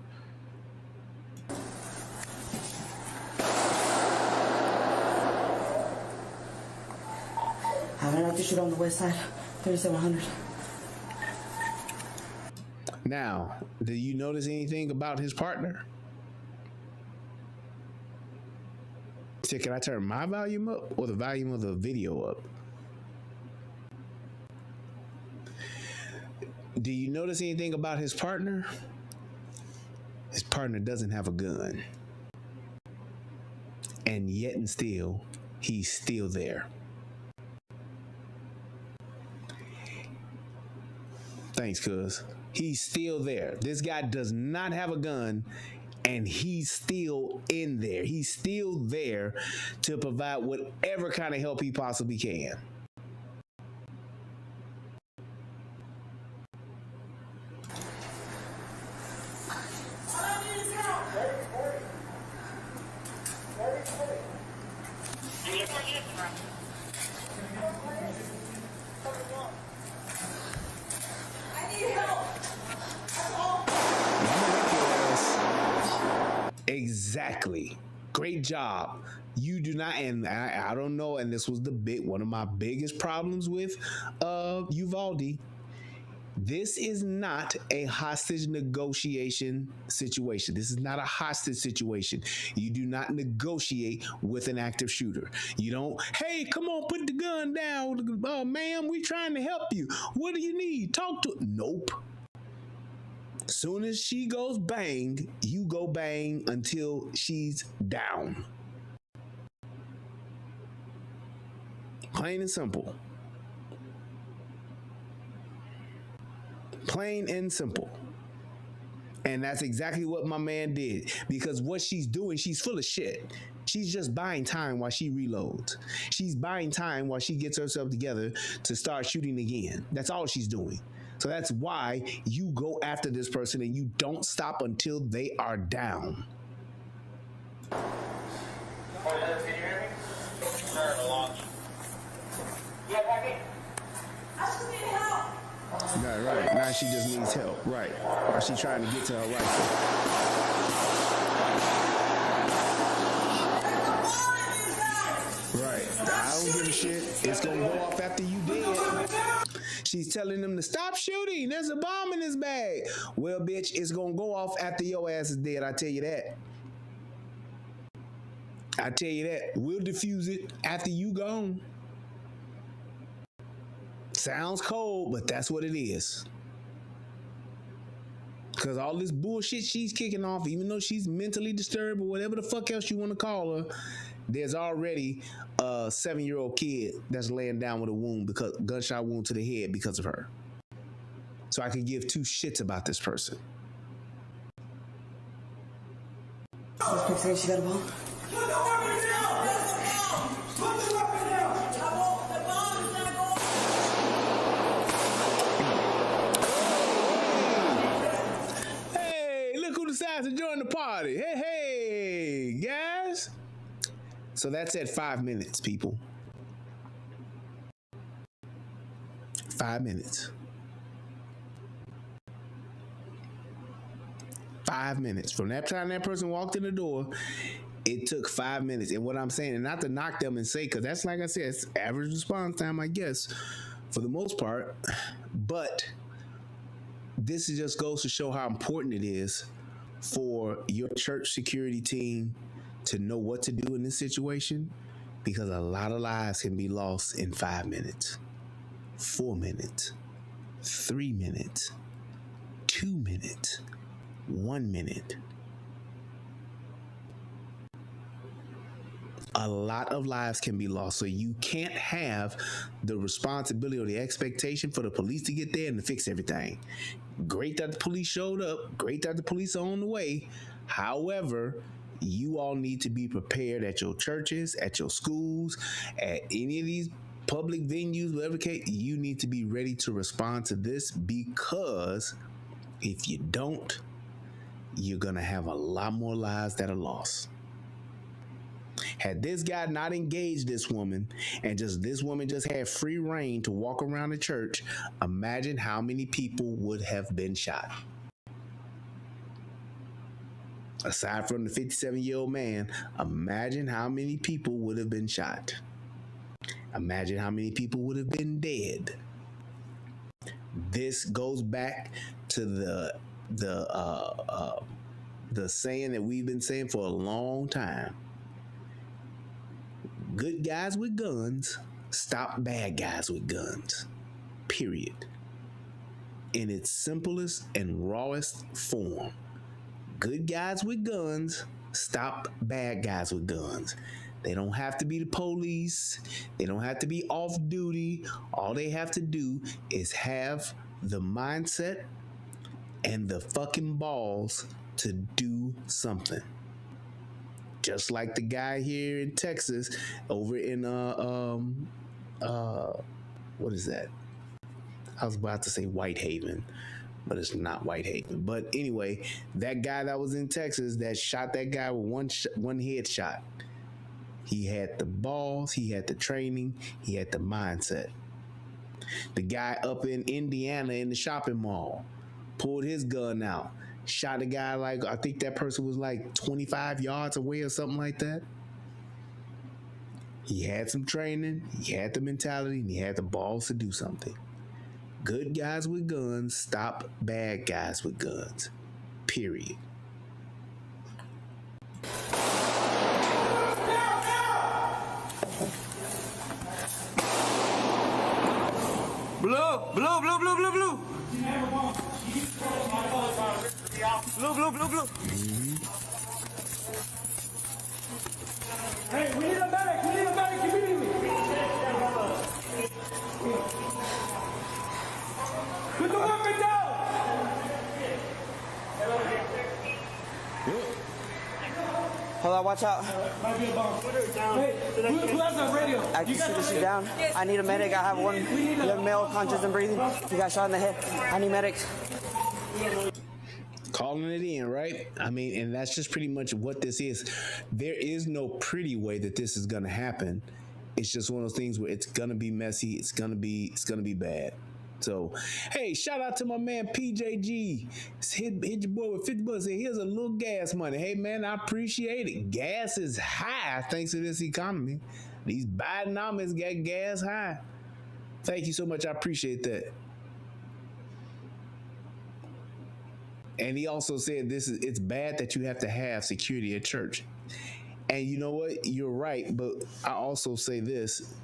I'd like to shoot on the west side, 3700. Now, do you notice anything about his partner? So can I turn my volume up or the volume of the video up? Do you notice anything about his partner? His partner doesn't have a gun. And yet and still, he's still there. Thanks, cuz. He's still there. This guy does not have a gun, and he's still in there. He's still there to provide whatever kind of help he possibly can. Exactly. Great job. You do not, and I don't know, and this was one of my biggest problems with Uvalde. This is not a hostage negotiation situation. This is not a hostage situation. You do not negotiate with an active shooter. You don't, hey, come on, put the gun down. Ma'am, we trying to help you. What do you need? Talk to, nope. Soon as she goes bang, you go bang until she's down. Plain and simple. Plain and simple. And that's exactly what my man did. Because what she's doing, she's full of shit. She's just buying time while she reloads. She's buying time while she gets herself together to start shooting again. That's all she's doing. So that's why you go after this person and you don't stop until they are down. Right. Now she just needs help. Right. Or she's trying to get to her rifle. Right. I don't give a shit. It's gonna go off after you dead. She's telling them to stop shooting. There's a bomb in his bag. Well, bitch, it's gonna go off after your ass is dead. I tell you that. I tell you that. We'll defuse it after you gone. Sounds cold, but that's what it is. Because all this bullshit she's kicking off, even though she's mentally disturbed or whatever the fuck else you want to call her, there's already a 7-year-old kid that's laying down with a wound, because gunshot wound to the head because of her. So I could give two shits about this person. She got a bomb? To join the party. Hey, guys. So that's at 5 minutes, people. 5 minutes. 5 minutes. From that time that person walked in the door, it took 5 minutes. And what I'm saying, and not to knock them and say, because that's, like I said, it's average response time, I guess, for the most part. But this just goes to show how important it is for your church security team to know what to do in this situation, because a lot of lives can be lost in 5 minutes, 4 minutes, 3 minutes, 2 minutes, 1 minute. A lot of lives can be lost. So you can't have the responsibility or the expectation for the police to get there and to fix everything. Great that the police showed up. Great that the police are on the way. However, you all need to be prepared at your churches, at your schools, at any of these public venues, whatever case. You need to be ready to respond to this, because if you don't, you're going to have a lot more lives that are lost. Had this guy not engaged this woman, and this woman just had free reign to walk around the church, imagine how many people would have been shot. Aside from the 57-year-old man, imagine how many people would have been shot. Imagine how many people would have been dead. This goes back to the saying that we've been saying for a long time. Good guys with guns stop bad guys with guns. Period. In its simplest and rawest form. Good guys with guns stop bad guys with guns. They don't have to be the police. They don't have to be off duty. All they have to do is have the mindset and the fucking balls to do something. Just like the guy here in Texas over in what is that? I was about to say Whitehaven, but it's not Whitehaven. But anyway, that guy that was in Texas that shot that guy with one headshot. He had the balls, he had the training, he had the mindset. The guy up in Indiana in the shopping mall pulled his gun out, shot a guy like, I think that person was like 25 yards away or something like that. He had some training, he had the mentality, and he had the balls to do something. Good guys with guns stop bad guys with guns. Period. Blue, blue, blue, blue, blue, blue. Blue, blue, blue, blue. Hey, we need a medic. We need a medic immediately. Put the weapon down. Hold on, watch out. Might be a bomb. Hey, who has that radio? I can see this is down. I need a medic. I have one young male conscious and breathing. He got shot in the head. I need medics. Calling it in, right? I mean, and that's just pretty much what this is. There is no pretty way that this is gonna happen. It's just one of those things where it's gonna be messy. It's gonna be bad. So, hey, shout out to my man PJG. Hit your boy with 50 bucks. Say, here's a little gas money. Hey, man, I appreciate it. Gas is high thanks to this economy. These Bidenomics got gas high. Thank you so much. I appreciate that. And he also said it's bad that you have to have security at church. And you know what? You're right. But I also say this.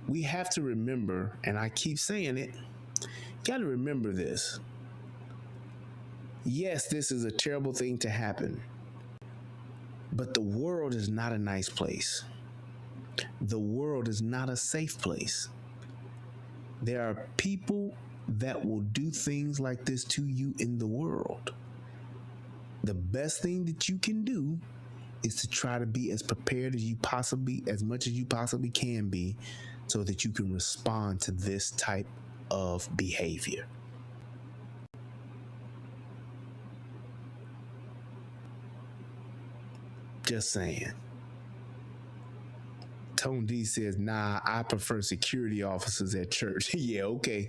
We have to remember, and I keep saying it, you got to remember this. Yes, this is a terrible thing to happen, but the world is not a nice place. The world is not a safe place. There are people that will do things like this to you in the world. The best thing that you can do is to try to be as prepared as much as you possibly can be, so that you can respond to this type of behavior. Just saying. Tone D says, nah, I prefer security officers at church. Yeah, okay.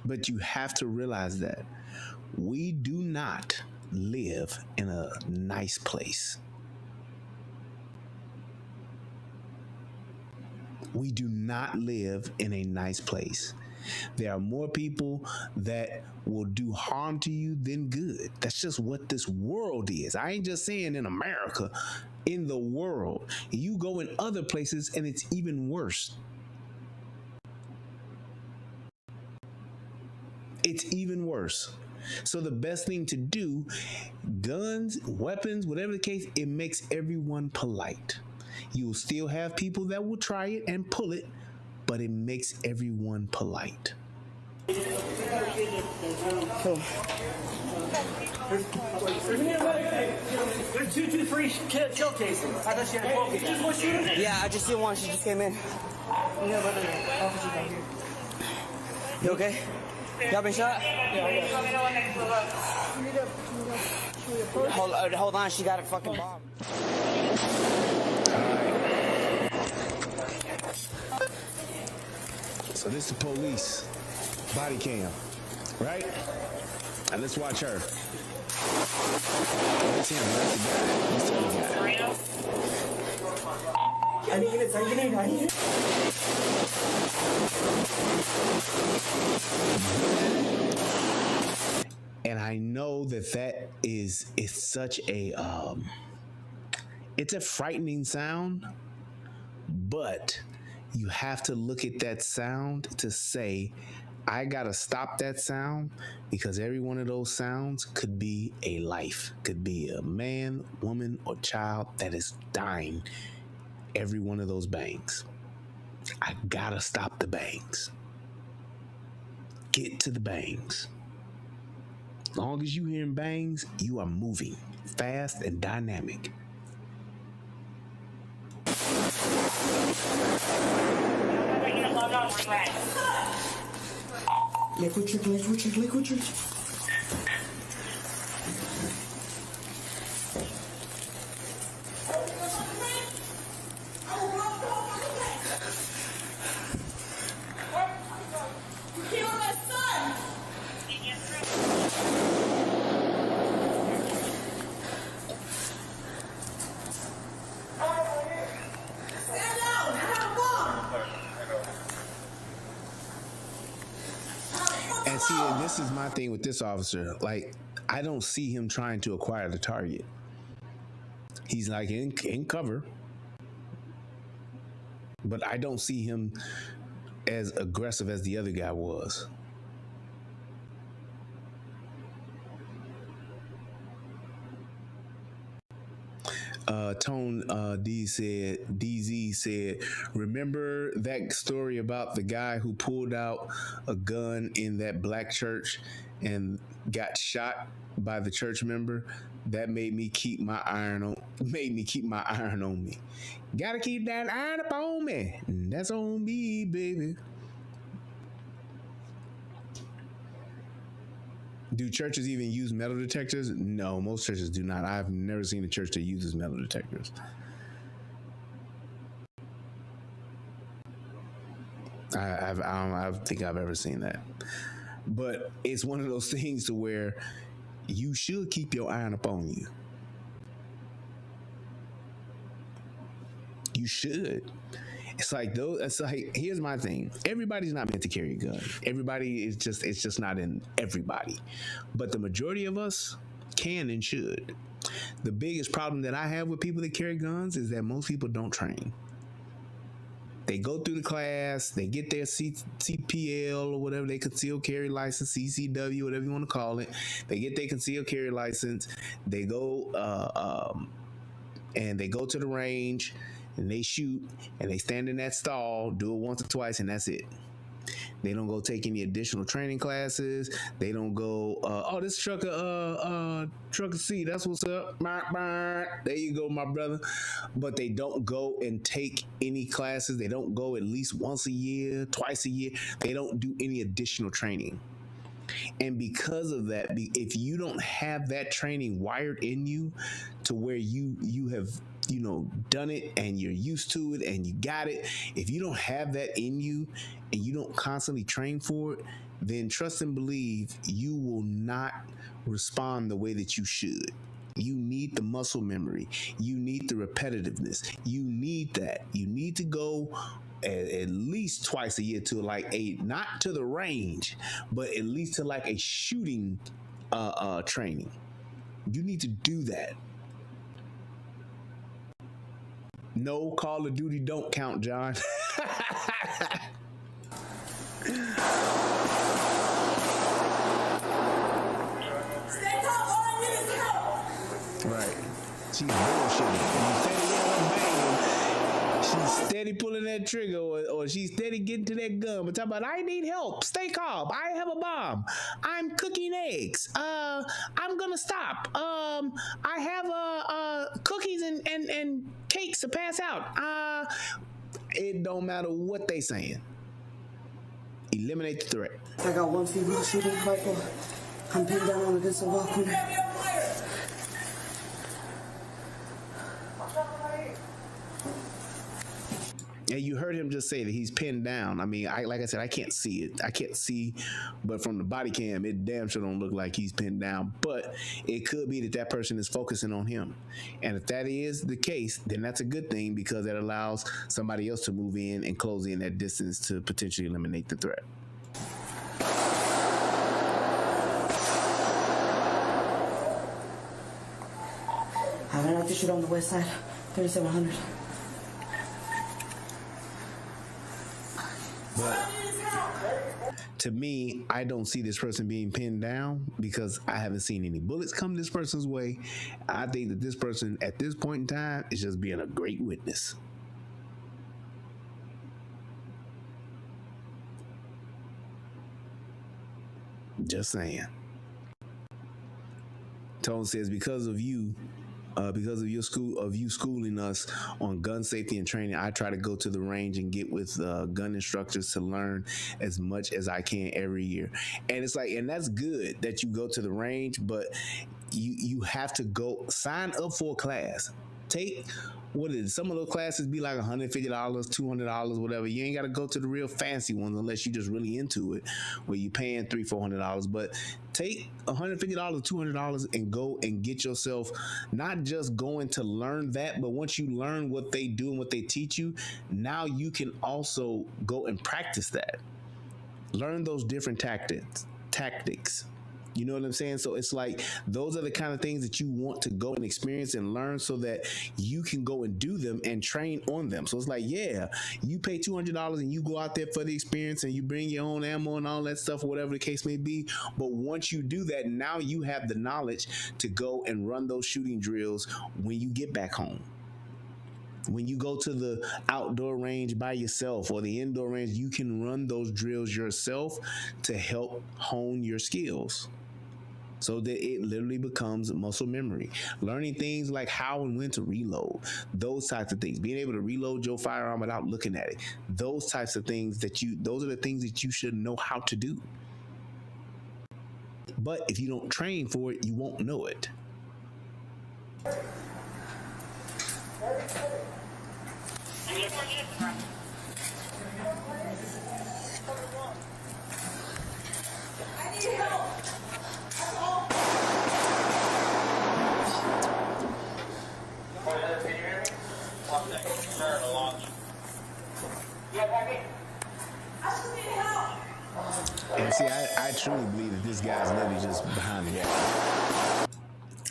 But you have to realize that we do not live in a nice place. We do not live in a nice place. There are more people that will do harm to you than good. That's just what this world is. I ain't just saying in America, in the world. You go in other places and it's even worse. It's even worse. So the best thing to do, guns, weapons, whatever the case, it makes everyone polite. You will still have people that will try it and pull it, but it makes everyone polite. Cool. There's 223 shell casings. I thought she had 12. Yeah, I just see one. She just came in. You okay? Y'all been shot? Yeah. Hold on, she got a fucking bomb. So this is the police body cam, right? And let's watch her. That's him. That's the guy. That's the other guy. And I know that is such a it's a frightening sound, but you have to look at that sound to say, I gotta stop that sound, because every one of those sounds could be a life, could be a man, woman, or child that is dying. Every one of those bangs. I gotta stop the bangs. Get to the bangs. As long as you hearing bangs, you are moving fast and dynamic. Lakewood Church, Lakewood Church, Lakewood Church. And see, this is my thing with this officer. Like, I don't see him trying to acquire the target. He's like in cover, but I don't see him as aggressive as the other guy was. Tone DZ said, remember that story about the guy who pulled out a gun in that black church and got shot by the church member? That made me keep my iron on me. Gotta keep that iron up on me. That's on me, baby. Do churches even use metal detectors? No, most churches do not. I've never seen a church that uses metal detectors. I don't think I've ever seen that. But it's one of those things to where you should keep your iron up on you. You should. It's like, here's my thing. Everybody's not meant to carry a gun. It's just not in everybody. But the majority of us can and should. The biggest problem that I have with people that carry guns is that most people don't train. They go through the class, they get their CPL or whatever, they concealed carry license, CCW, whatever you want to call it. They get their concealed carry license. They go and they go to the range and they shoot and they stand in that stall, do it once or twice, and that's it. They don't go take any additional training classes. They don't go, this trucker C, that's what's up. There you go, my brother. But they don't go and take any classes. They don't go at least once a year, twice a year. They don't do any additional training. And because of that, if you don't have that training wired in you to where you have, done it and you're used to it and you got it, if you don't have that in you and you don't constantly train for it, then trust and believe you will not respond the way that you should. You need the muscle memory. You need the repetitiveness. You need that. You need to go at least twice a year to not to the range, but at least to like a shooting training. You need to do that. No, Call of Duty don't count, John. Right. She's bullshitting. She's steady pulling that trigger, or she's steady getting to that gun. But talk about, I need help. Stay calm. I have a bomb. I'm cooking eggs. I'm gonna stop. I have cookies and cakes to pass out. It don't matter what they saying. Eliminate the threat. I got one female shooting rifle. I'm pinned down on against the wall corner. And you heard him just say that he's pinned down. I mean, like I said, I can't see it. I can't see, but from the body cam, it damn sure don't look like he's pinned down. But it could be that that person is focusing on him. And if that is the case, then that's a good thing because that allows somebody else to move in and close in that distance to potentially eliminate the threat. I went out to shoot on the west side, 3700. But to me, I don't see this person being pinned down because I haven't seen any bullets come this person's way. I think that this person at this point in time is just being a great witness. Just saying. Tone says because of you, because of your schooling us on gun safety and training, I try to go to the range and get with gun instructors to learn as much as I can every year. And it's like, and that's good that you go to the range, but you have to go sign up for a class. Take some of those classes be like $150, $200, whatever. You ain't got to go to the real fancy ones unless you're just really into it, where you're paying $300-$400. But take $150, $200 and go and get yourself not just going to learn that, but once you learn what they do and what they teach you, now you can also go and practice that. Learn those different tactics. You know what I'm saying? So it's like those are the kind of things that you want to go and experience and learn so that you can go and do them and train on them. So it's like, yeah, you pay $200 and you go out there for the experience and you bring your own ammo and all that stuff, whatever the case may be. But once you do that, now you have the knowledge to go and run those shooting drills when you get back home. When you go to the outdoor range by yourself or the indoor range, you can run those drills yourself to help hone your skills. So that it literally becomes muscle memory. Learning things like how and when to reload, those types of things. Being able to reload your firearm without looking at it. Those types of things those are the things that you should know how to do. But if you don't train for it, you won't know it. And see, I truly believe that this guy's literally just behind the gap.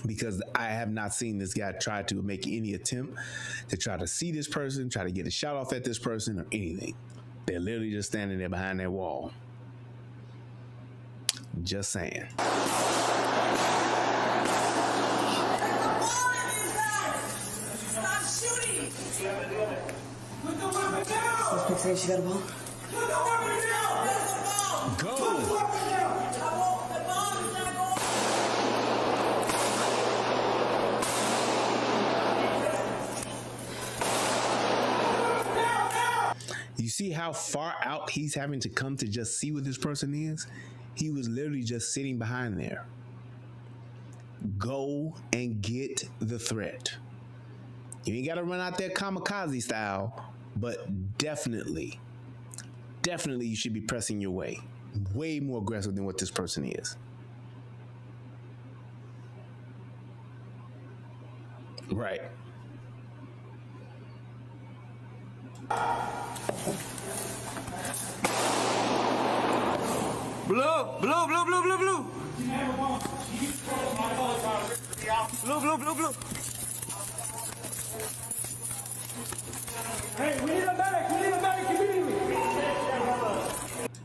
Because I have not seen this guy try to make any attempt to try to see this person, try to get a shot off at this person or anything. They're literally just standing there behind that wall. Just saying. Stop shooting! Put the weapon down! Suspect saying she got a ball. Put the weapon down! There's a ball! Go! Put the weapon down! The ball is not going. You see how far out he's having to come to just see what this person is? He was literally just sitting behind there. Go and get the threat. You ain't got to run out there kamikaze style, but definitely you should be pressing your way. Way more aggressive than what this person is. Right. Blue, blue, blue, blue, blue, blue. Blue, blue, blue, blue. Hey, we need a medic. We need a medic immediately.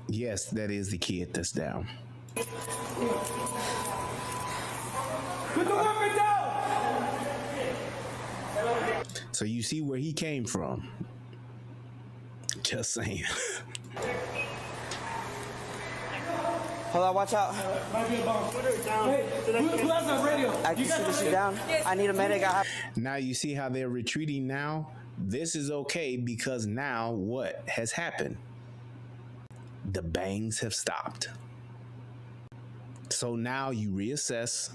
Yes, that is the kid that's down. Put the weapon down. So you see where he came from. Just saying. Hold on, watch out. Hey, who has that radio? I can shoot this shit down. I need a medic. Now you see how they're retreating now? This is okay because now what has happened? The bangs have stopped. So now you reassess,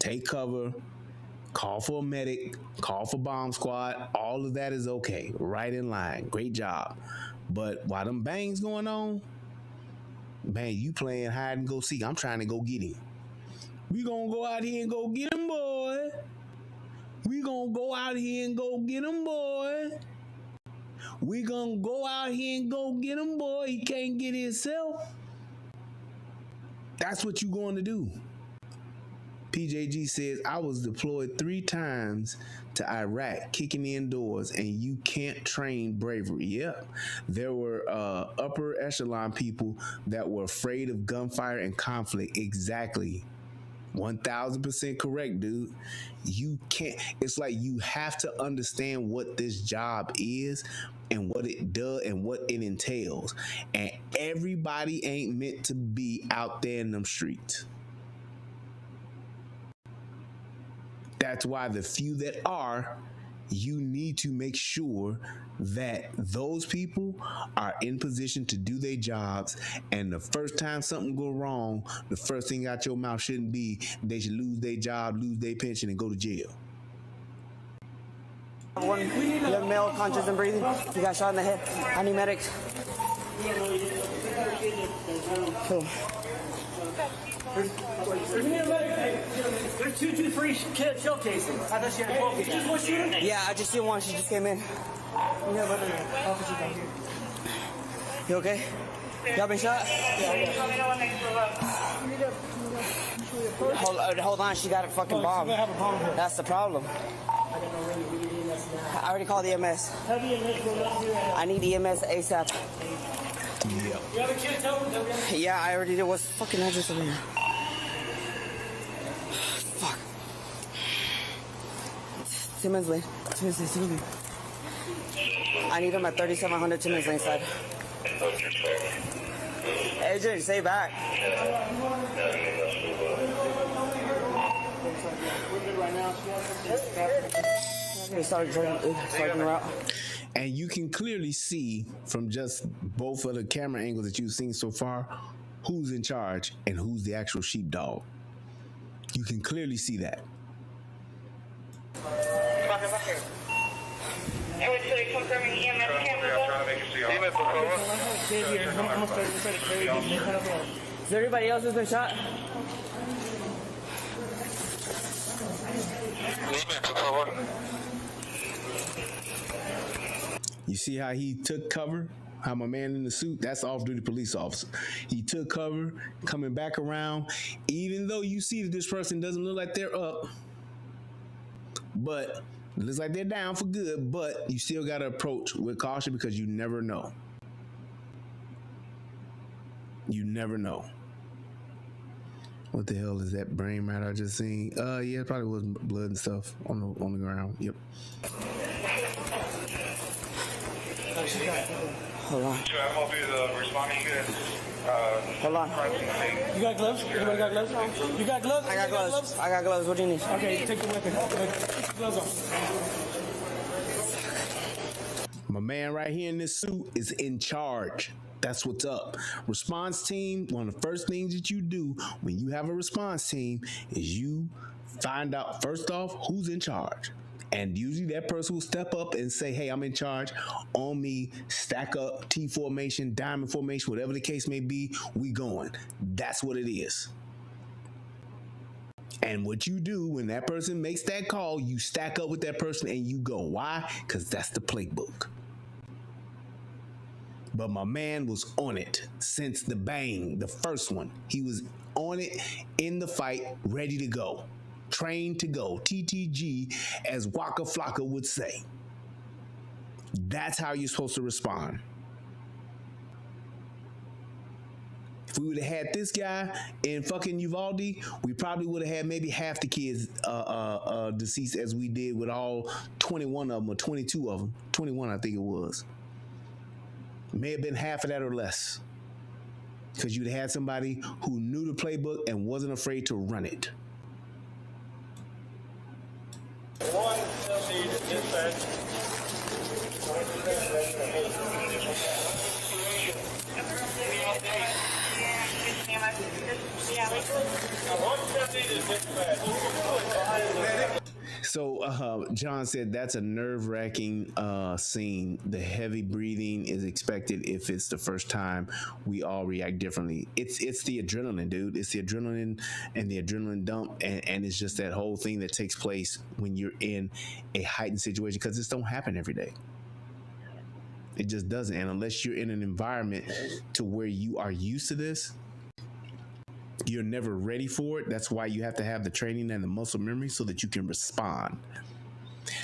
take cover, call for a medic, call for bomb squad. All of that is okay. Right in line. Great job. But while them bangs going on, man, you playing hide and go seek. I'm trying to go get him. We gonna go out here and go get him, boy. We gonna go out here and go get him, boy. We gonna go out here and go get him, boy. He can't get himself. That's what you going to do. PJG says, I was deployed 3 times to Iraq, kicking in doors, and you can't train bravery. Yep. There were upper echelon people that were afraid of gunfire and conflict. Exactly. 1000% correct, dude. You can't, it's like you have to understand what this job is and what it does and what it entails. And everybody ain't meant to be out there in them streets. That's why the few that are, you need to make sure that those people are in position to do their jobs. And the first time something go wrong, the first thing out your mouth shouldn't be they should lose their job, lose their pension, and go to jail. One young male, conscious and breathing. He got shot in the head. I need medics. Cool. There's 223 shell casings. I thought she had 12 feet. Just one shooter? Yeah, I just seen one. She just came in. You okay? Y'all been shot? Hold on, she got a fucking bomb. That's the problem. I already called EMS. I need EMS ASAP. You have a kid over? Yeah, I already did. What's the fucking address over here? Fuck. Timmons Lane. Timmons Lane. I need him at 3700 Timmons Lane side. Adrian, stay back. Starting route. And you can clearly see from just both of the camera angles that you've seen so far who's in charge and who's the actual sheepdog. You can clearly see that. Is there anybody else who's been shot? You see how he took cover? How my man in the suit, that's off-duty police officer. He took cover, coming back around, even though you see that this person doesn't look like they're up, but it looks like they're down for good, but you still got to approach with caution because you never know. You never know. What the hell is that brain matter I just seen? Yeah, it probably was blood and stuff on the ground. Yep. Hold on. Hold on. You got gloves? Everybody got gloves? You got gloves? I got gloves. I got gloves. What do you need? Okay, take the weapon. Take the gloves off. My man right here in this suit is in charge. That's what's up. Response team, one of the first things that you do when you have a response team is you find out, first off, who's in charge. And usually that person will step up and say, hey, I'm in charge. On me, stack up, T formation, diamond formation, whatever the case may be, we going. That's what it is. And what you do when that person makes that call, you stack up with that person and you go. Why? Because that's the playbook. But my man was on it since the bang, the first one. He was on it in the fight, ready to go. Trained to go. TTG, as Waka Flocka would say. That's how you're supposed to respond. If we would have had this guy in fucking Uvalde, we probably would have had maybe half the kids deceased as we did with all 21 of them or 22 of them. 21, I think it was. May have been half of that or less. Because you'd had somebody who knew the playbook and wasn't afraid to run it. One, dispatch. So John said that's a nerve-wracking scene. The heavy breathing is expected if it's the first time. We all react differently. It's the adrenaline, dude. It's the adrenaline and the adrenaline dump, and it's just that whole thing that takes place when you're in a heightened situation, because this don't happen every day. It just doesn't. And unless you're in an environment to where you are used to this, you're never ready for it. That's why you have to have the training and the muscle memory so that you can respond.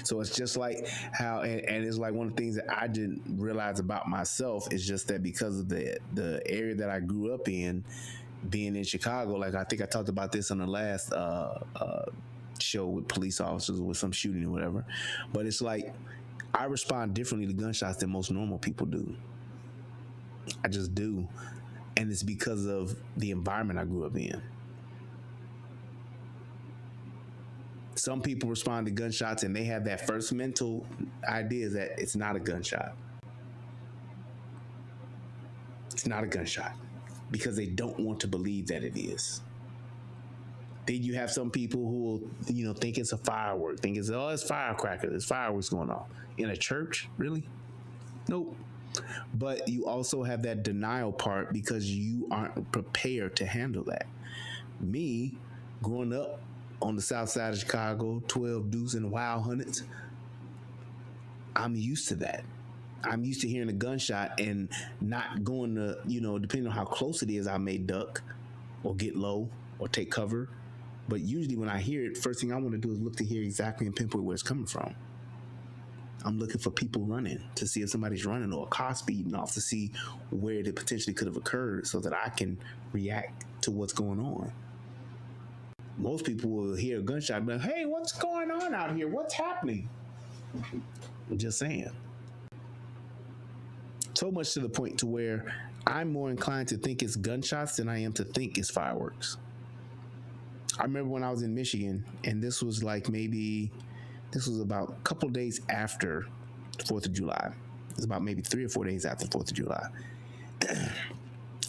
So it's just like how, and it's like one of the things that I didn't realize about myself is just that because of the area that I grew up in, being in Chicago, like I think I talked about this on the last show with police officers with some shooting or whatever, but it's like I respond differently to gunshots than most normal people do. I just do. And it's because of the environment I grew up in. Some people respond to gunshots and they have that first mental idea that it's not a gunshot. It's not a gunshot because they don't want to believe that it is. Then you have some people who will, think it's a firework, think it's firecracker, there's fireworks going on. In a church, really? Nope. But you also have that denial part because you aren't prepared to handle that. Me, growing up on the south side of Chicago, 12 deuce and wild hundreds, I'm used to that. I'm used to hearing a gunshot and not going to, depending on how close it is, I may duck or get low or take cover. But usually when I hear it, first thing I want to do is look to hear exactly and pinpoint where it's coming from. I'm looking for people running to see if somebody's running or a car speeding off to see where it potentially could have occurred so that I can react to what's going on. Most people will hear a gunshot and be like, hey, what's going on out here? What's happening? I'm just saying. So much to the point to where I'm more inclined to think it's gunshots than I am to think it's fireworks. I remember when I was in Michigan, and this was about a couple days after the 4th of July. It was about maybe 3 or 4 days after the 4th of July.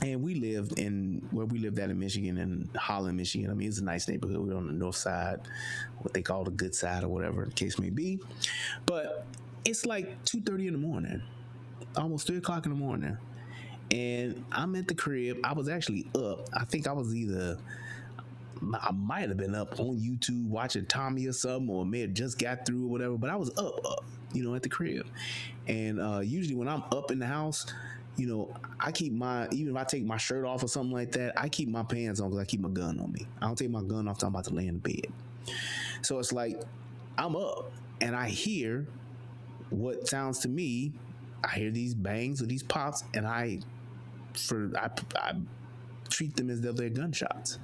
And we lived where we lived at in Michigan, in Holland, Michigan. I mean, it's a nice neighborhood. We were on the north side, what they call the good side or whatever the case may be. But it's like 2:30 in the morning, almost 3 o'clock in the morning. And I'm at the crib. I was actually up. I think I might have been up on YouTube watching Tommy or something, or may have just got through or whatever, but I was up, at the crib. And usually when I'm up in the house, I keep even if I take my shirt off or something like that, I keep my pants on because I keep my gun on me. I don't take my gun off until I'm about to lay in the bed. So it's like I'm up and I hear what sounds to me, I hear these bangs or these pops, and I treat them as though they're gunshots.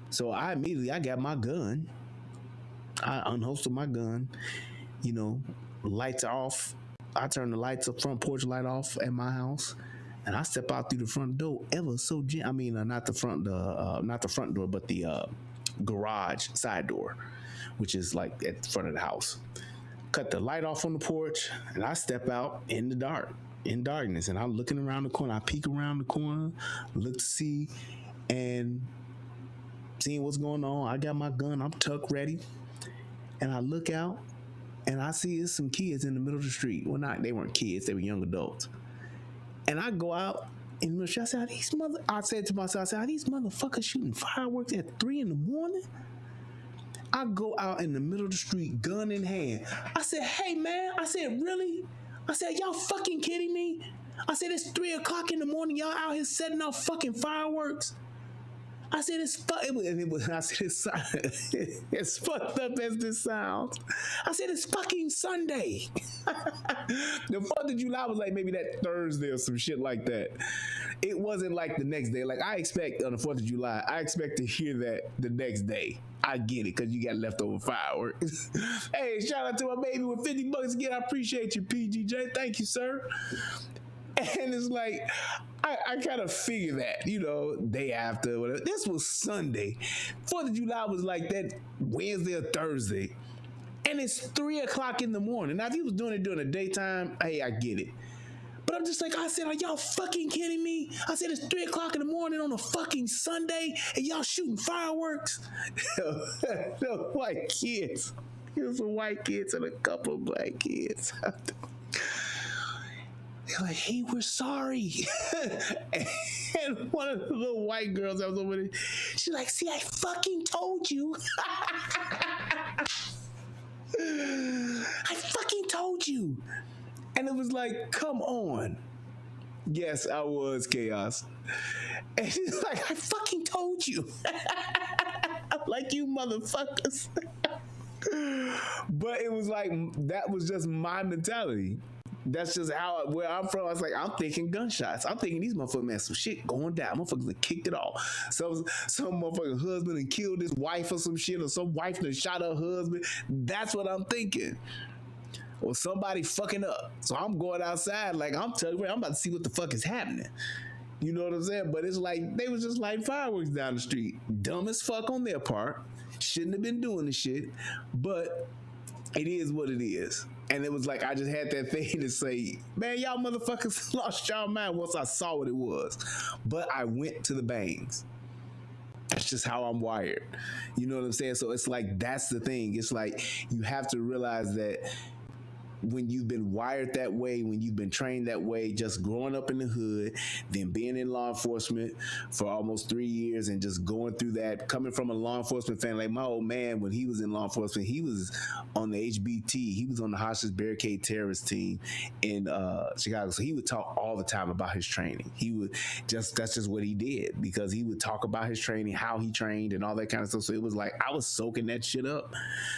So I got my gun. I unholstered my gun. Lights are off. I turn the front porch light off at my house, and I step out through the front door ever so gentle. I mean, not the front door, but the garage side door, which is like at the front of the house. Cut the light off on the porch, and I step out in the darkness, and I'm looking around the corner. I peek around the corner, look to see, and seeing what's going on. I got my gun, I'm tucked ready, and I look out and I see there's some kids in the middle of the street. Well, they weren't kids, they were young adults. And I go out in the middle of the street. I said to myself, are these motherfuckers shooting fireworks at 3 in the morning? I go out in the middle of the street, gun in hand. I said, hey man, I said, really? I said, y'all fucking kidding me? I said, it's 3 o'clock in the morning, y'all out here setting off fucking fireworks. I said, it's fucked up as this sounds. I said, it's fucking Sunday. The 4th of July was like maybe that Thursday or some shit like that. It wasn't like the next day. Like I expect on the 4th of July, I expect to hear that the next day. I get it because you got leftover fireworks. Hey, shout out to my baby with $50 again. I appreciate you, PGJ. Thank you, sir. And it's like, I kind of figure that, day after, whatever. This was Sunday. 4th of July was like that Wednesday or Thursday. And it's 3 o'clock in the morning. Now, if he was doing it during the daytime, hey, I get it. But I'm just like, I said, are y'all fucking kidding me? I said, it's 3 o'clock in the morning on a fucking Sunday and y'all shooting fireworks? No, like kids. It was some white kids and a couple of black kids. They're like, hey, we're sorry. And one of the little white girls that was over there, she's like, see, I fucking told you. I fucking told you. And it was like, come on. Yes, I was chaos. And she's like, I fucking told you. I'm like, you motherfuckers. But it was like, that was just my mentality. That's just where I'm from. I was like, I'm thinking gunshots. I'm thinking these motherfuckers, man, some shit going down. Motherfuckers have kicked it off. Some motherfucking husband and killed his wife or some shit, or some wife that shot her husband. That's what I'm thinking. Or somebody fucking up. So I'm going outside like I'm telling you, I'm about to see what the fuck is happening. You know what I'm saying? But it's like they was just lighting fireworks down the street. Dumb as fuck on their part. Shouldn't have been doing the shit. But it is what it is. And it was like, I just had that thing to say, man, y'all motherfuckers lost y'all mind once I saw what it was. But I went to the bangs. That's just how I'm wired. You know what I'm saying? So it's like, that's the thing. It's like, you have to realize that when you've been wired that way, when you've been trained that way, just growing up in the hood, then being in law enforcement for almost 3 years and just going through that, coming from a law enforcement family. Like my old man, when he was in law enforcement, he was on the HBT. He was on the Hostage Barricade terrorist team in Chicago. So he would talk all the time about his training. That's just what he did, because he would talk about his training, how he trained and all that kind of stuff. So it was like, I was soaking that shit up.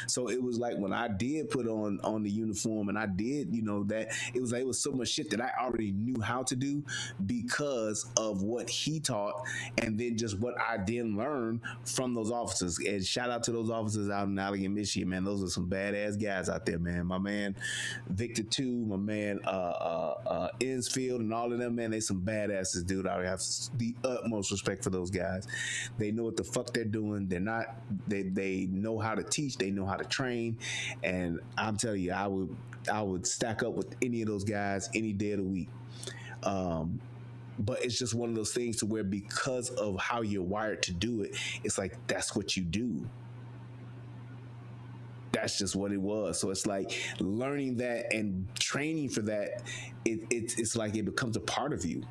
So it was like, when I did put on the uniform and I did, that it was so much shit that I already knew how to do because of what he taught, and then just what I then learned from those officers. And shout out to those officers out in Allegan, Michigan, man. Those are some badass guys out there, man. My man Victor 2, my man Ensfield, and all of them, man, they some badasses, dude. I have the utmost respect for those guys. They know what the fuck they're doing. They know how to teach, they know how to train, and I'm telling you, I would stack up with any of those guys any day of the week. But it's just one of those things to where, because of how you're wired to do it, it's like, that's what you do. That's just what it was. So it's like learning that and training for that. It's like it becomes a part of you.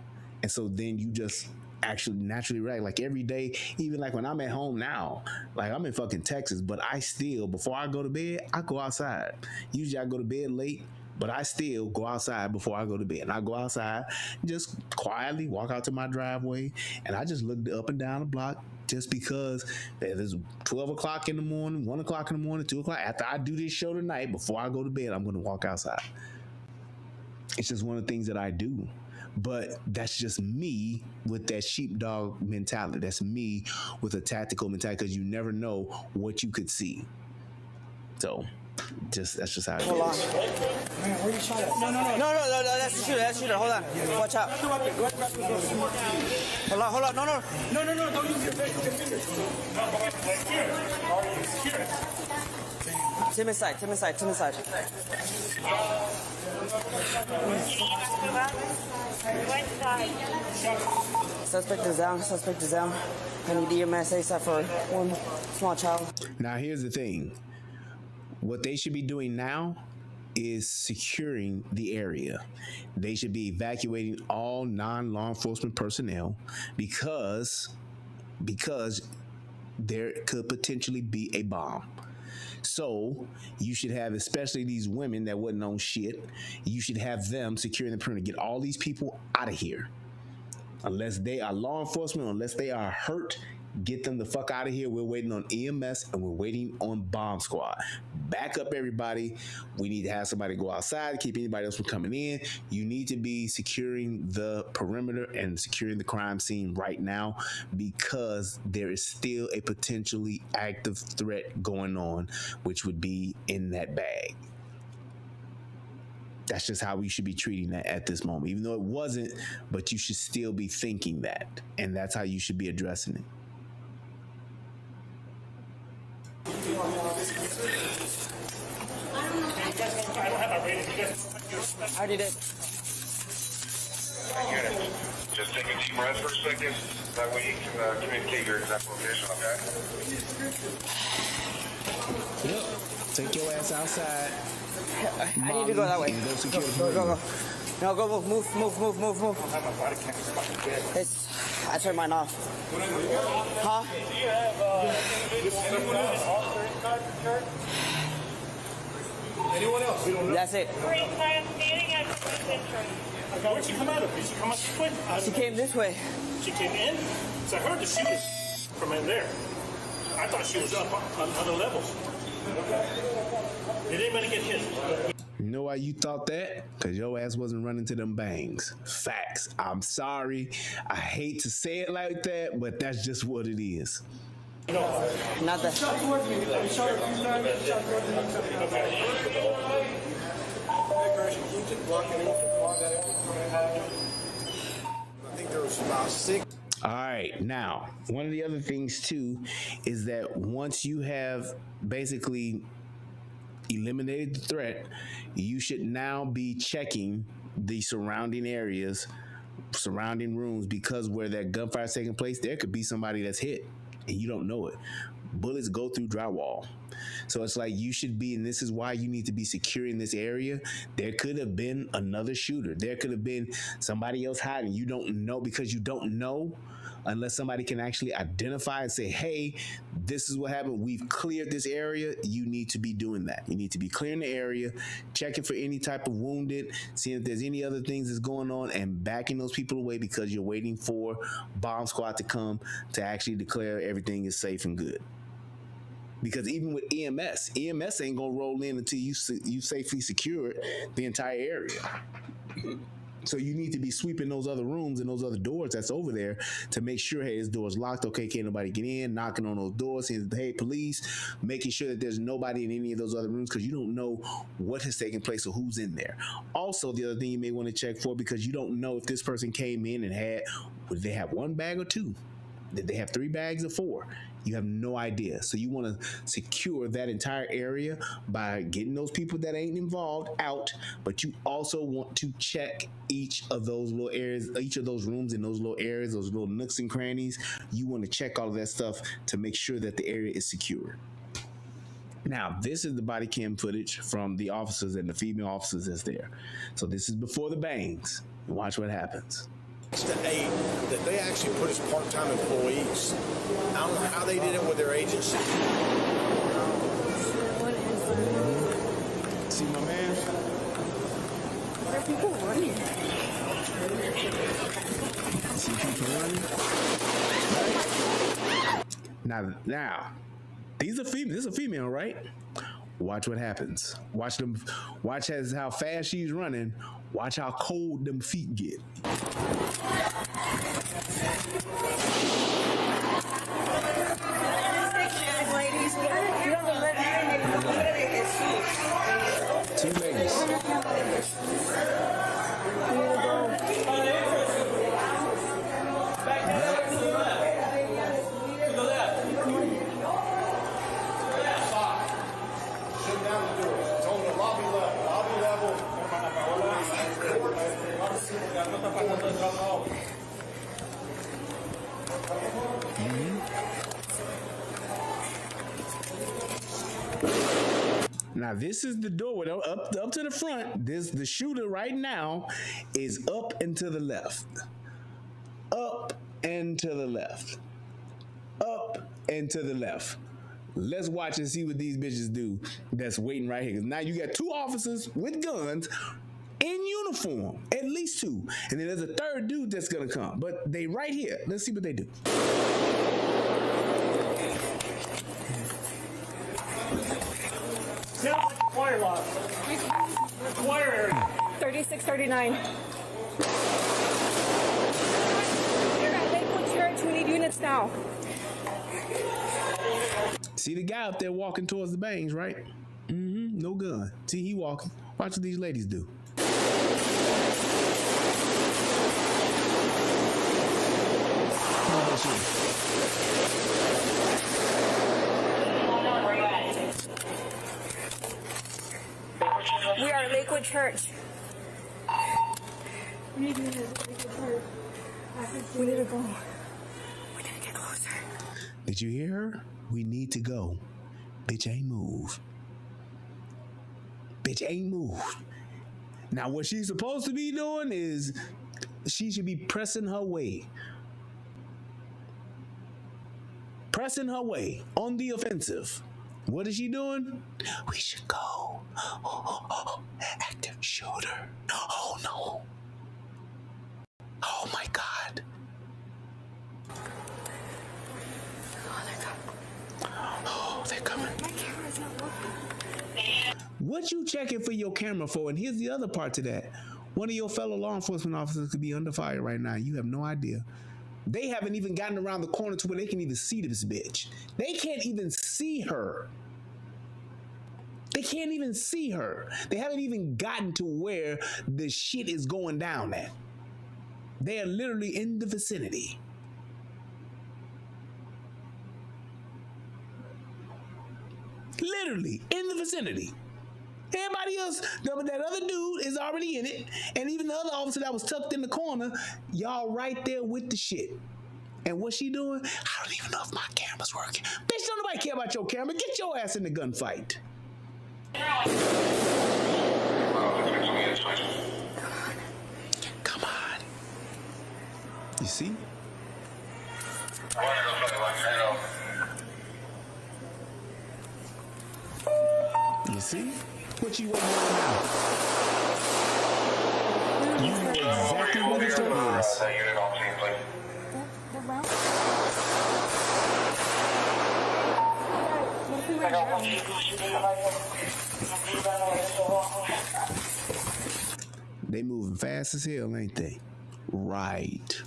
And so then you just actually naturally react. Like every day, even like when I'm at home now, like I'm in fucking Texas, but I still, before I go to bed, I go outside. Usually I go to bed late, but I still go outside before I go to bed. And I go outside, just quietly walk out to my driveway, and I just look up and down the block, just because there's 12 o'clock in the morning, 1 o'clock in the morning, 2 o'clock. After I do this show tonight, before I go to bed, I'm going to walk outside. It's just one of the things that I do. But that's just me with that sheepdog mentality. That's me with a tactical mentality, because you never know what you could see. So that's just how it is. Hold on. Man, where are you trying to? No, that's the shooter. That's the shooter. Hold on. Watch out. Hold on. No, don't use your fingers. Tim inside. Suspect is down. I need EMS ASAP for one small child. Now, here's the thing. What they should be doing now is securing the area. They should be evacuating all non-law enforcement personnel because there could potentially be a bomb. So you should have, especially these women that wasn't on shit, you should have them securing the perimeter. Get all these people out of here. Unless they are law enforcement, unless they are hurt, get them the fuck out of here. We're waiting on EMS and we're waiting on bomb squad. Back up, everybody. We need to have somebody go outside to keep anybody else from coming in. You need to be securing the perimeter and securing the crime scene right now, because there is still a potentially active threat going on, which would be in that bag. That's just how we should be treating that at this moment, even though it wasn't, but you should still be thinking that, and that's how you should be addressing it. I don't have my rating. I already did. Unit, just take a deep breath for a second. That way you can communicate your exact location, okay? Take your ass outside. I need to go that way. And go secure the Go. perimeter. No, go move. I turned mine off. Huh? Do you have anyone else? That's it. Where'd she come out of? Did she come out this way? She came this way. She came in? So I heard the shooting from in there. I thought she was up on other levels. Did anybody get hit? You know why you thought that? Because your ass wasn't running to them bangs. Facts. I'm sorry. I hate to say it like that, but that's just what it is. No. Not that. Shot towards me. I shot her a few times. Shot towards me. I think there was about 6. All right. Now, one of the other things too is that once you have basically eliminated the threat, you should now be checking the surrounding areas, surrounding rooms, because where that gunfire is taking place, there could be somebody that's hit and you don't know it. Bullets go through drywall. So it's like you should be, and this is why you need to be securing this area. There could have been another shooter. There could have been somebody else hiding. You don't know, because you don't know unless somebody can actually identify and say, hey, this is what happened. We've cleared this area. You need to be doing that. You need to be clearing the area, checking for any type of wounded, seeing if there's any other things that's going on, and backing those people away because you're waiting for bomb squad to come to actually declare everything is safe and good. Because even with EMS ain't gonna roll in until you safely secure the entire area. So you need to be sweeping those other rooms and those other doors that's over there to make sure, hey, this door's locked. Okay, can't nobody get in. Knocking on those doors, saying, hey, police, making sure that there's nobody in any of those other rooms, because you don't know what has taken place or who's in there. Also, the other thing you may want to check for, because you don't know if this person came in and did they have one bag or two? Did they have 3 bags or 4? You have no idea. So you want to secure that entire area by getting those people that ain't involved out, but you also want to check each of those little areas, each of those rooms in those little areas, those little nooks and crannies. You want to check all of that stuff to make sure that the area is secure. Now, this is the body cam footage from the officers and the female officers that's there. So this is before the bangs. Watch what happens. To 8 that they actually put as part-time employees. I don't know how they did it with their agency. See my man? Where are people running? See people running? Now, these are female. This is a female, right? Watch what happens. Watch them. Watch how fast she's running. Watch how cold them feet get. Two ladies. Now this is the doorway up to the front. The shooter right now is up and to the left. Up and to the left. Up and to the left. Let's watch and see what these bitches do that's waiting right here. 'Cause now you got 2 officers with guns in uniform, at least 2. And then there's a 3rd dude that's gonna come. But they right here. Let's see what they do. Wire lock. Wire area. 3639. You're at Lakewood Church. We need units now. See the guy up there walking towards the bangs, right? Mm-hmm. No gun. See, he walking. Watch what these ladies do. We are at Lakewood Church. We need to go. We need to get closer. Did you hear her? We need to go. Bitch, ain't move. Bitch ain't moved. Now what she's supposed to be doing is she should be pressing her way. Pressing her way on the offensive. What is she doing? We should go. Active shooter. Oh no. Oh my God. Oh, they're coming. My camera's not working. What you checking for your camera for? And here's the other part to that. One of your fellow law enforcement officers could be under fire right now. You have no idea. They haven't even gotten around the corner to where they can even see this bitch. They can't even see her. They can't even see her. They haven't even gotten to where the shit is going down at. They are literally in the vicinity. Literally in the vicinity. Everybody else, that other dude is already in it. And even the other officer that was tucked in the corner, y'all right there with the shit. And what's she doing? I don't even know if my camera's working. Bitch, don't nobody care about your camera. Get your ass in the gunfight. Come on. You see? You see? What you waiting on now? You know exactly what the trouble is. They're round. They moving fast as hell, ain't they? Right.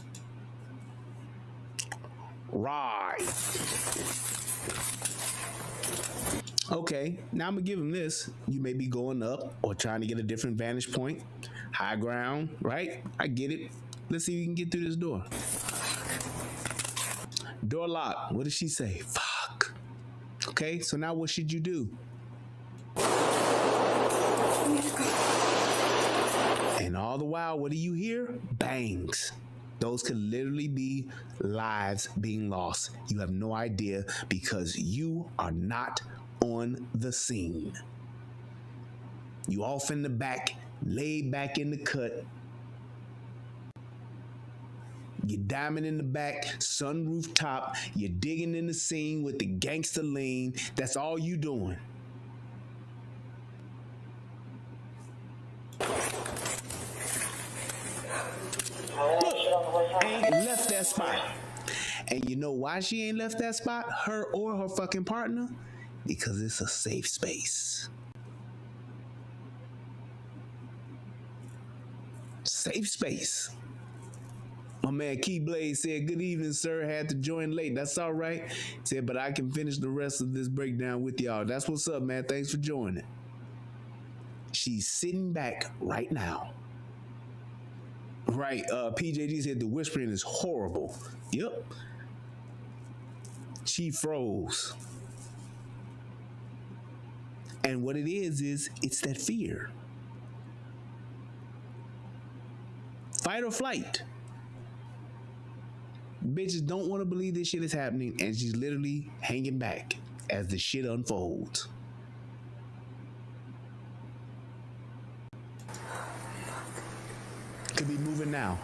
Okay, now I'm gonna give him this. You may be going up or trying to get a different vantage point. High ground, right? I get it. Let's see if we can get through this door. Door locked. What did she say? Fuck. Okay, so now what should you do? And all the while, what do you hear? Bangs. Those could literally be lives being lost. You have no idea because you are not on the scene. You off in the back, laid back in the cut. You're diamond in the back, sunroof top. You're digging in the scene with the gangster lean. That's all you doing. Look, ain't left that spot. And you know why she ain't left that spot? Her or her fucking partner? Because it's a safe space. Safe space. My man Keyblade said, good evening, sir. Had to join late. That's all right. He said, but I can finish the rest of this breakdown with y'all. That's what's up, man. Thanks for joining. She's sitting back right now. Right. PJG said the whispering is horrible. Yep. She froze. And what it is it's that fear. Fight or flight. Bitches don't want to believe this shit is happening, and she's literally hanging back as the shit unfolds. Could be moving now.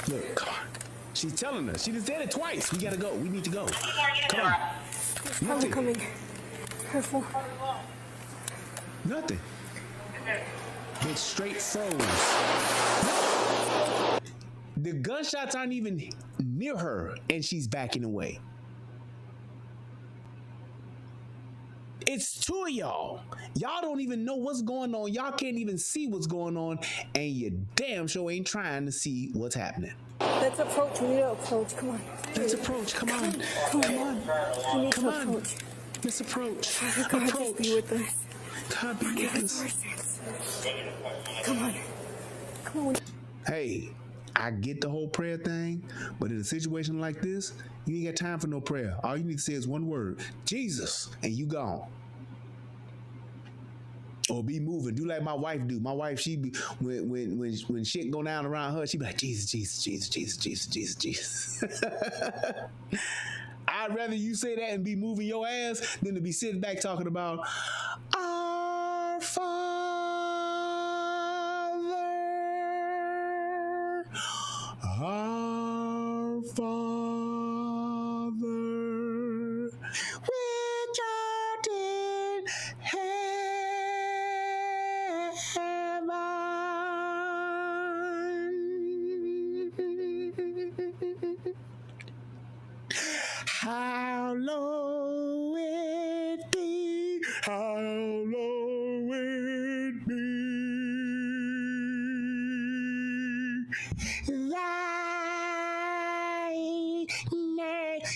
Look, come on. She's telling us. She just said it twice. We gotta go. We need to go. Come on. Probably coming. Careful. Nothing. Bitch straight froze. The gunshots aren't even near her, and she's backing away. It's two of y'all. Y'all don't even know what's going on. Y'all can't even see what's going on, and you damn sure ain't trying to see what's happening. Let's approach. We need to approach. Come on. Let's approach. Come on. Come Come on. We need Come to on. approach. Let's approach. God, Approach. just be with us. God be with us. Come on. Come on. Hey, I get the whole prayer thing, but in a situation like this, you ain't got time for no prayer. All you need to say is one word, Jesus, and you gone. Or be moving. Do like my wife do. My wife, she be when shit go down around her, she be like, Jesus, Jesus, Jesus, Jesus, Jesus, Jesus, Jesus. I'd rather you say that and be moving your ass than to be sitting back talking about our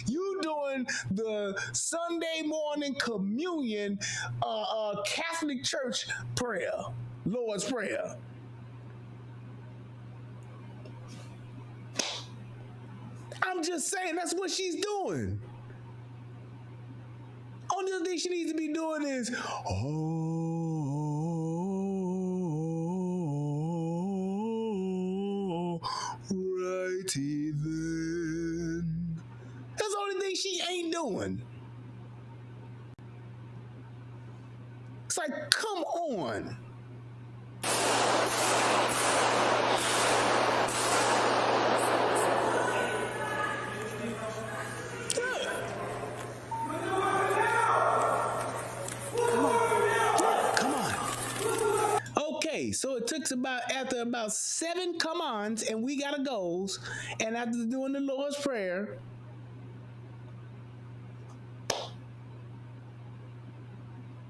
You doing the Sunday morning communion Catholic Church prayer, Lord's Prayer. I'm just saying that's what she's doing. Only other thing she needs to be doing is, righty then. That's the only thing she ain't doing. It's like, come on. So it took after about 7 come-ons and we got a goals, and after doing the Lord's Prayer,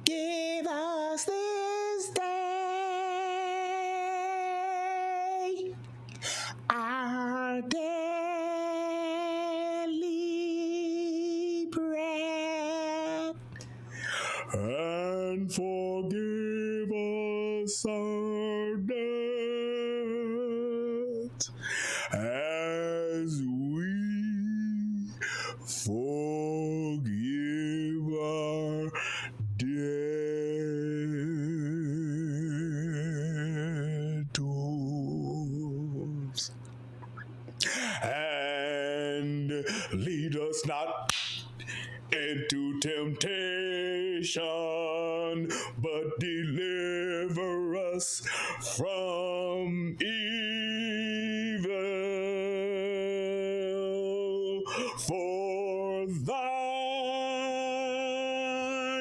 give us this day our daily bread, and forgive us our debts as we forgive our debtors, and lead us not into temptation, but deliver us from evil. For thine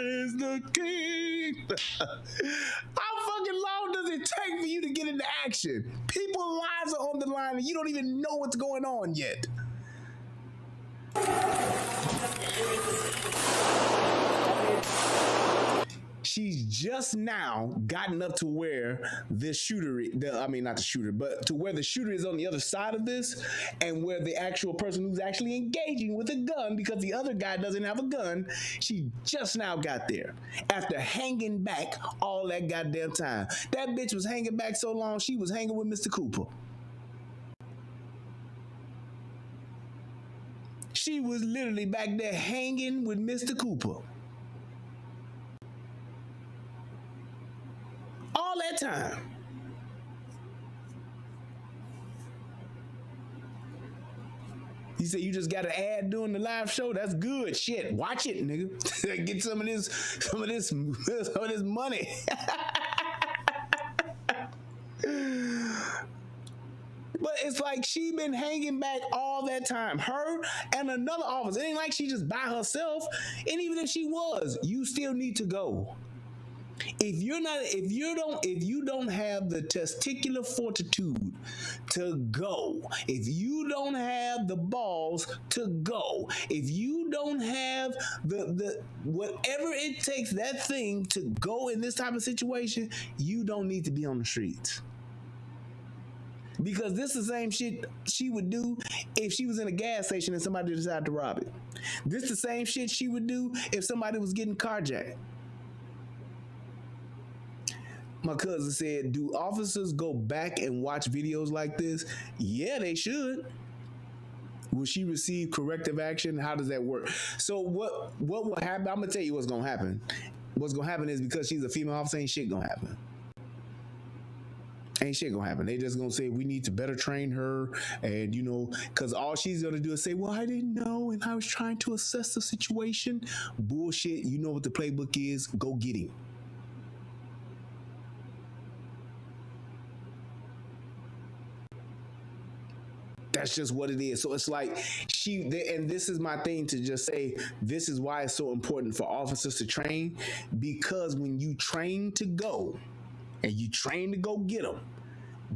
is the kingdom. How fucking long does it take for you to get into action? People's lives are on the line and you don't even know what's going on yet. She's just now gotten up to where the shooter, not the shooter, but to where the shooter is on the other side of this, and where the actual person who's actually engaging with a gun, because the other guy doesn't have a gun, she just now got there after hanging back all that goddamn time. That bitch was hanging back so long, she was hanging with Mr. Cooper. She was literally back there hanging with Mr. Cooper. All that time. You say you just got an ad doing the live show? That's good. Shit, watch it, nigga. Get some of this money. But it's like she been hanging back all that time. Her and another officer. It ain't like she just by herself. And even if she was, you still need to go. If you don't have the testicular fortitude to go, if you don't have the balls to go, if you don't have the whatever it takes that thing to go in this type of situation, you don't need to be on the streets. Because this is the same shit she would do if she was in a gas station and somebody decided to rob it. This is the same shit she would do if somebody was getting carjacked. My cousin said, do officers go back and watch videos like this? Yeah, they should. Will she receive corrective action? How does that work? So what will happen? I'm going to tell you what's going to happen. What's going to happen is because she's a female officer, ain't shit going to happen. Ain't shit gonna happen. They just gonna say we need to better train her, and because all she's gonna do is say, well, I didn't know and I was trying to assess the situation. Bullshit. You know what the playbook is. Go get him. That's just what it is. So it's like and this is my thing to just say, this is why it's so important for officers to train, because when you train to go and you train to go get them,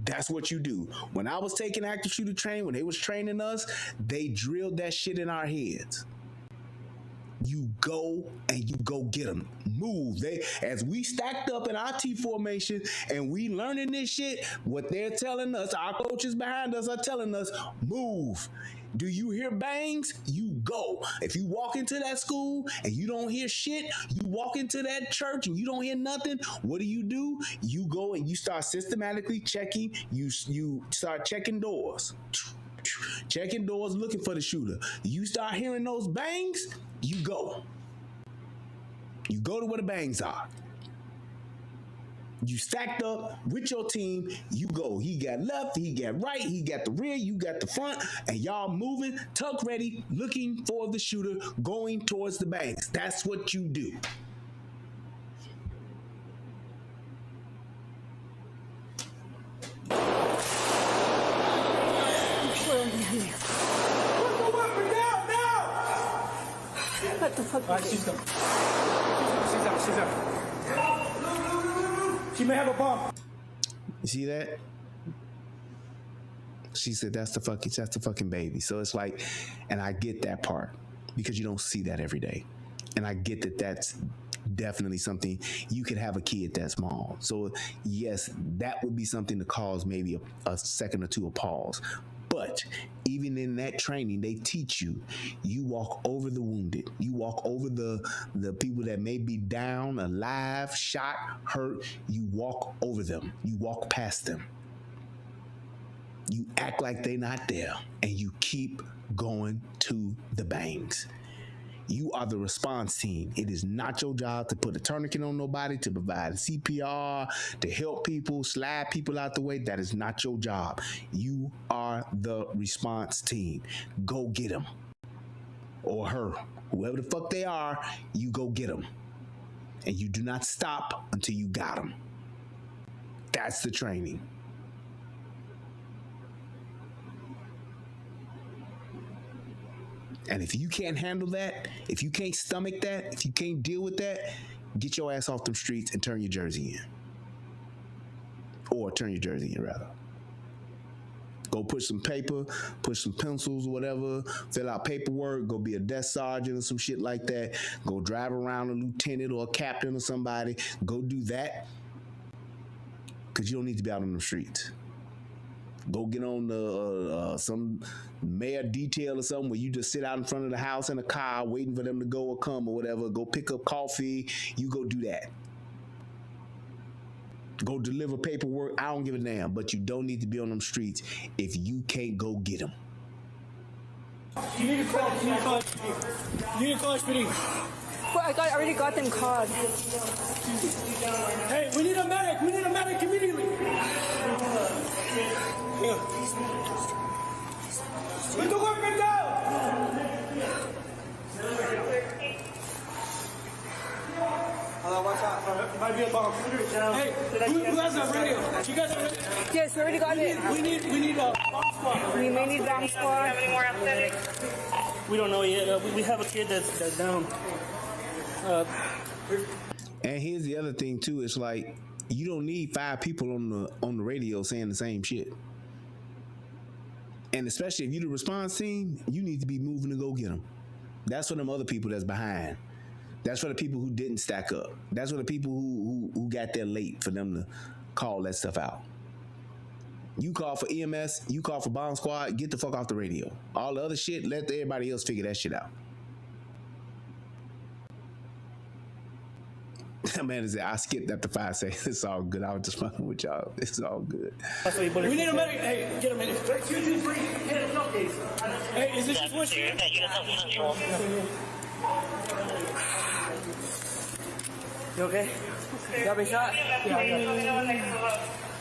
that's what you do. When I was taking active shooter training, when they was training us, they drilled that shit in our heads. You go and you go get them. Move. As we stacked up in our T formation and we learning this shit, what they're telling us, our coaches behind us are telling us, move. Do you hear bangs? You go. If you walk into that school and you don't hear shit, you walk into that church and you don't hear nothing, what do? You go and you start systematically checking. You start checking doors. Checking doors, looking for the shooter. You start hearing those bangs, you go. You go to where the bangs are. You stacked up with your team, you go. He got left, he got right, he got the rear, you got the front, and y'all moving, tuck ready, looking for the shooter, going towards the bangs. That's what you do. What the fuck? She's out. She's out. She may have a bomb. You see that? She said that's the fucking baby. So it's like, and I get that part because you don't see that every day. And I get that that's definitely something you could have a kid that small. So yes, that would be something to cause maybe a second or two of pause. But even in that training, they teach you walk over the wounded. You walk over the people that may be down, alive, shot, hurt. You walk over them. You walk past them. You act like they're not there. And you keep going to the bangs. You are the response team. It is not your job to put a tourniquet on nobody, to provide CPR, to help people, slide people out the way. That is not your job. You are the response team. Go get them. Or her. Whoever the fuck they are, you go get them. And you do not stop until you got them. That's the training. And if you can't handle that, if you can't stomach that, if you can't deal with that, get your ass off them streets and turn your jersey in. Or turn your jersey in, rather. Go push some paper, push some pencils or whatever, fill out paperwork, go be a desk sergeant or some shit like that. Go drive around a lieutenant or a captain or somebody. Go do that. Because you don't need to be out on the streets. Go get on the some mayor detail or something where you just sit out in front of the house in a car waiting for them to go or come or whatever. Go pick up coffee. You go do that. Go deliver paperwork. I don't give a damn. But you don't need to be on them streets if you can't go get them. You need to call. You need to call SPD. Well, I already got them called. Hey, we need a medic. We need a medic immediately. Put the weapon down. Hello, what's up? Might be a bomb. Hey, who has a radio? You guys are ready? Yes, we already got it. We need a bomb squad. We may need bomb squad. We don't know yet. We have a kid that's down. And here's the other thing too. It's like you don't need 5 people on the radio saying the same shit. And especially if you're the response team, you need to be moving to go get them. That's for them other people that's behind. That's for the people who didn't stack up. That's for the people who got there late for them to call that stuff out. You call for EMS, you call for bomb squad, get the fuck off the radio. All the other shit, let everybody else figure that shit out. That man is I skipped after 5 seconds. It's all good. I was just fucking with y'all. It's all good. We need a medic. Hey, get a medic. 2, 2, 3. Get a showcase. Hey, is this just one shit? You okay? You got me shot?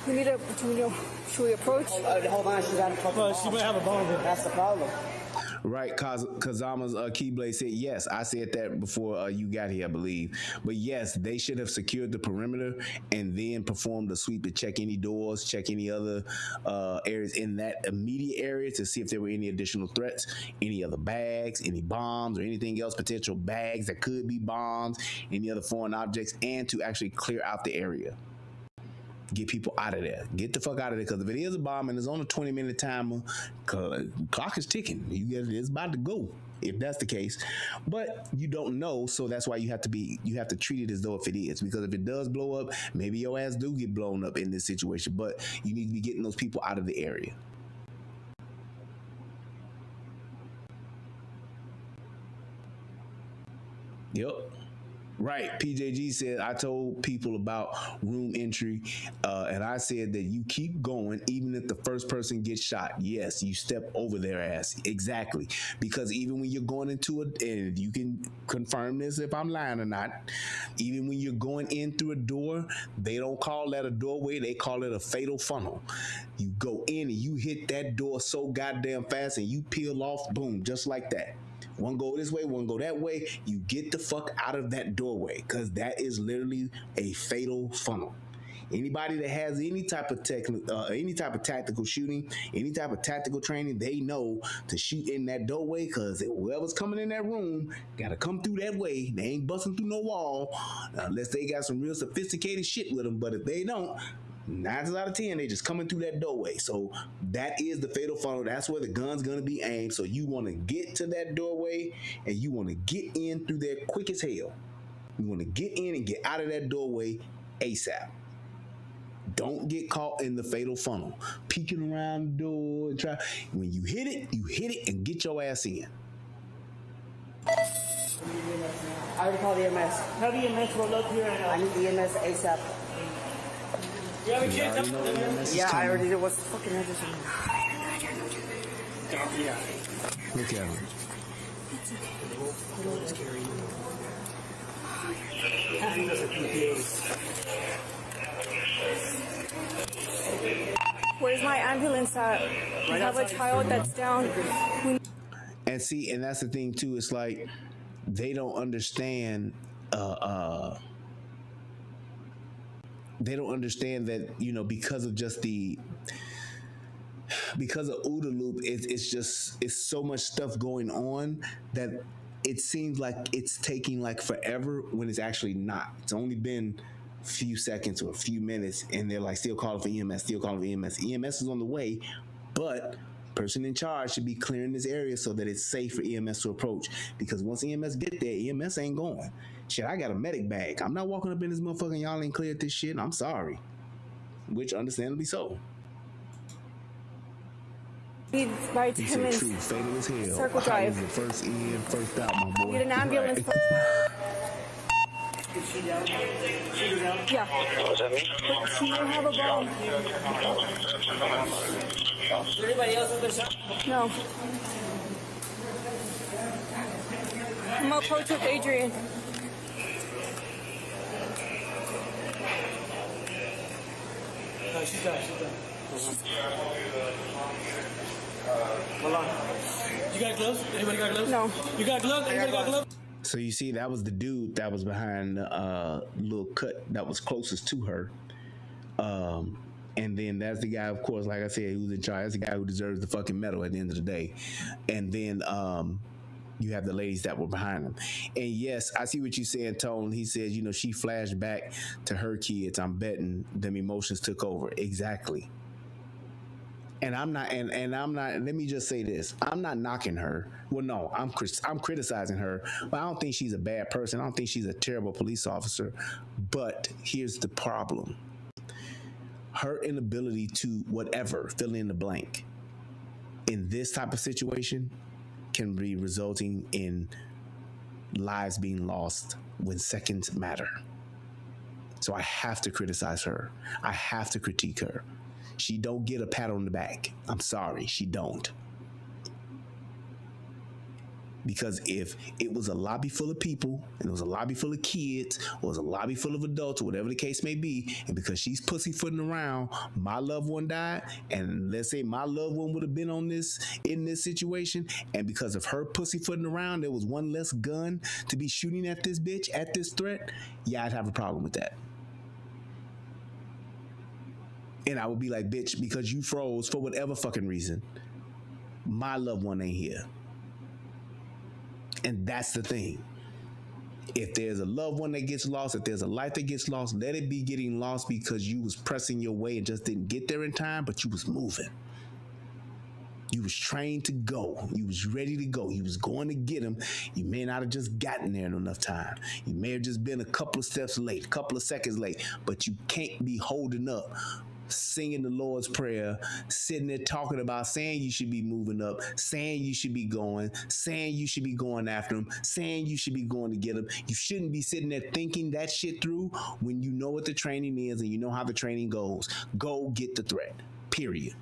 We need a. Should we approach? Hold on, she's out of fucking She might have a bomb. That's the problem. Right, Kazama's Keyblade said yes. I said that before you got here, I believe. But yes, they should have secured the perimeter and then performed a sweep to check any doors, check any other areas in that immediate area to see if there were any additional threats, any other bags, any bombs, or anything else, potential bags that could be bombs, any other foreign objects, and to actually clear out the area. Get people out of there. Get the fuck out of there. Because if it is a bomb and it's on a 20-minute timer, clock is ticking. It's about to go. if that's the case. But you don't know, so that's why you have to treat it as though if it is, because if it does blow up, maybe your ass do get blown up in this situation. But you need to be getting those people out of the area. Yep. Right. PJG said, I told people about room entry, and I said that you keep going even if the first person gets shot. Yes, you step over their ass. Exactly. Because even when you're going into it, and you can confirm this if I'm lying or not, even when you're going in through a door, they don't call that a doorway. They call it a fatal funnel. You go in and you hit that door so goddamn fast and you peel off, boom, just like that. One go this way, one go that way. You get the fuck out of that doorway, because that is literally a fatal funnel. Anybody that has any type of tactical shooting, any type of tactical training, they know to shoot in that doorway, because whoever's coming in that room got to come through that way. They ain't busting through no wall unless they got some real sophisticated shit with them. But if they don't, 9 times out of 10, they just coming through that doorway. So that is the fatal funnel. That's where the gun's gonna be aimed. So you want to get to that doorway and you want to get in through there quick as hell. You want to get in and get out of that doorway ASAP. Don't get caught in the fatal funnel, peeking around the door and try. When you hit it and get your ass in. I already called the EMS. Have the EMS roll up here and I need the EMS ASAP. You have a kid? Yeah, I already did. What's the fucking address? Look at him. Where's my ambulance at? We have a child that's down. And see, and that's the thing too. It's like they don't understand. They don't understand that, you know, because of OODA loop, it's so much stuff going on that it seems like it's taking like forever when it's actually not. It's only been a few seconds or a few minutes, and they're like still calling for EMS, still calling for EMS. EMS is on the way, but person in charge should be clearing this area so that it's safe for EMS to approach. Because once EMS get there, EMS ain't going. Shit, I got a medic bag. I'm not walking up in this motherfucker and y'all ain't cleared this shit. I'm sorry. Which understandably so. By Timmons. Fatal as hell. Circle Drive. The first in, first out, my boy. Get an ambulance. Right. Yeah. But she don't have a ball. Does anybody else have their shot? No. I'm gonna approach with Adrian. No, she's done. Hold on. You got gloves? Anybody got gloves? No. You got gloves? Anybody got gloves? So you see, that was the dude that was behind the little cut that was closest to her. And then that's the guy, of course, like I said, who's in charge. That's the guy who deserves the fucking medal at the end of the day. And then you have the ladies that were behind him. And yes, I see what you're saying, Tone. He says, you know, she flashed back to her kids. I'm betting them emotions took over. Exactly. And I'm not, let me just say this. I'm not knocking her. Well, no, I'm criticizing her, but I don't think she's a bad person. I don't think she's a terrible police officer. But here's the problem. Her inability to whatever, fill in the blank, in this type of situation can be resulting in lives being lost when seconds matter. So I have to criticize her. I have to critique her. She don't get a pat on the back. I'm sorry, she don't. Because if it was a lobby full of people, and it was a lobby full of kids, or it was a lobby full of adults, or whatever the case may be, and because she's pussyfooting around, my loved one died, and let's say my loved one would have been in this situation, and because of her pussyfooting around, there was one less gun to be shooting at this bitch, at this threat, yeah, I'd have a problem with that. And I would be like, bitch, because you froze for whatever fucking reason, my loved one ain't here. And that's the thing. If there's a loved one that gets lost, if there's a life that gets lost, let it be getting lost because you was pressing your way and just didn't get there in time, but you was moving. You was trained to go. You was ready to go. You was going to get him. You may not have just gotten there in enough time. You may have just been a couple of steps late, a couple of seconds late, but you can't be holding up, singing the Lord's Prayer, sitting there talking about saying you should be moving up, saying you should be going, saying you should be going after him, saying you should be going to get him. You shouldn't be sitting there thinking that shit through when you know what the training is and you know how the training goes. Go get the threat, period.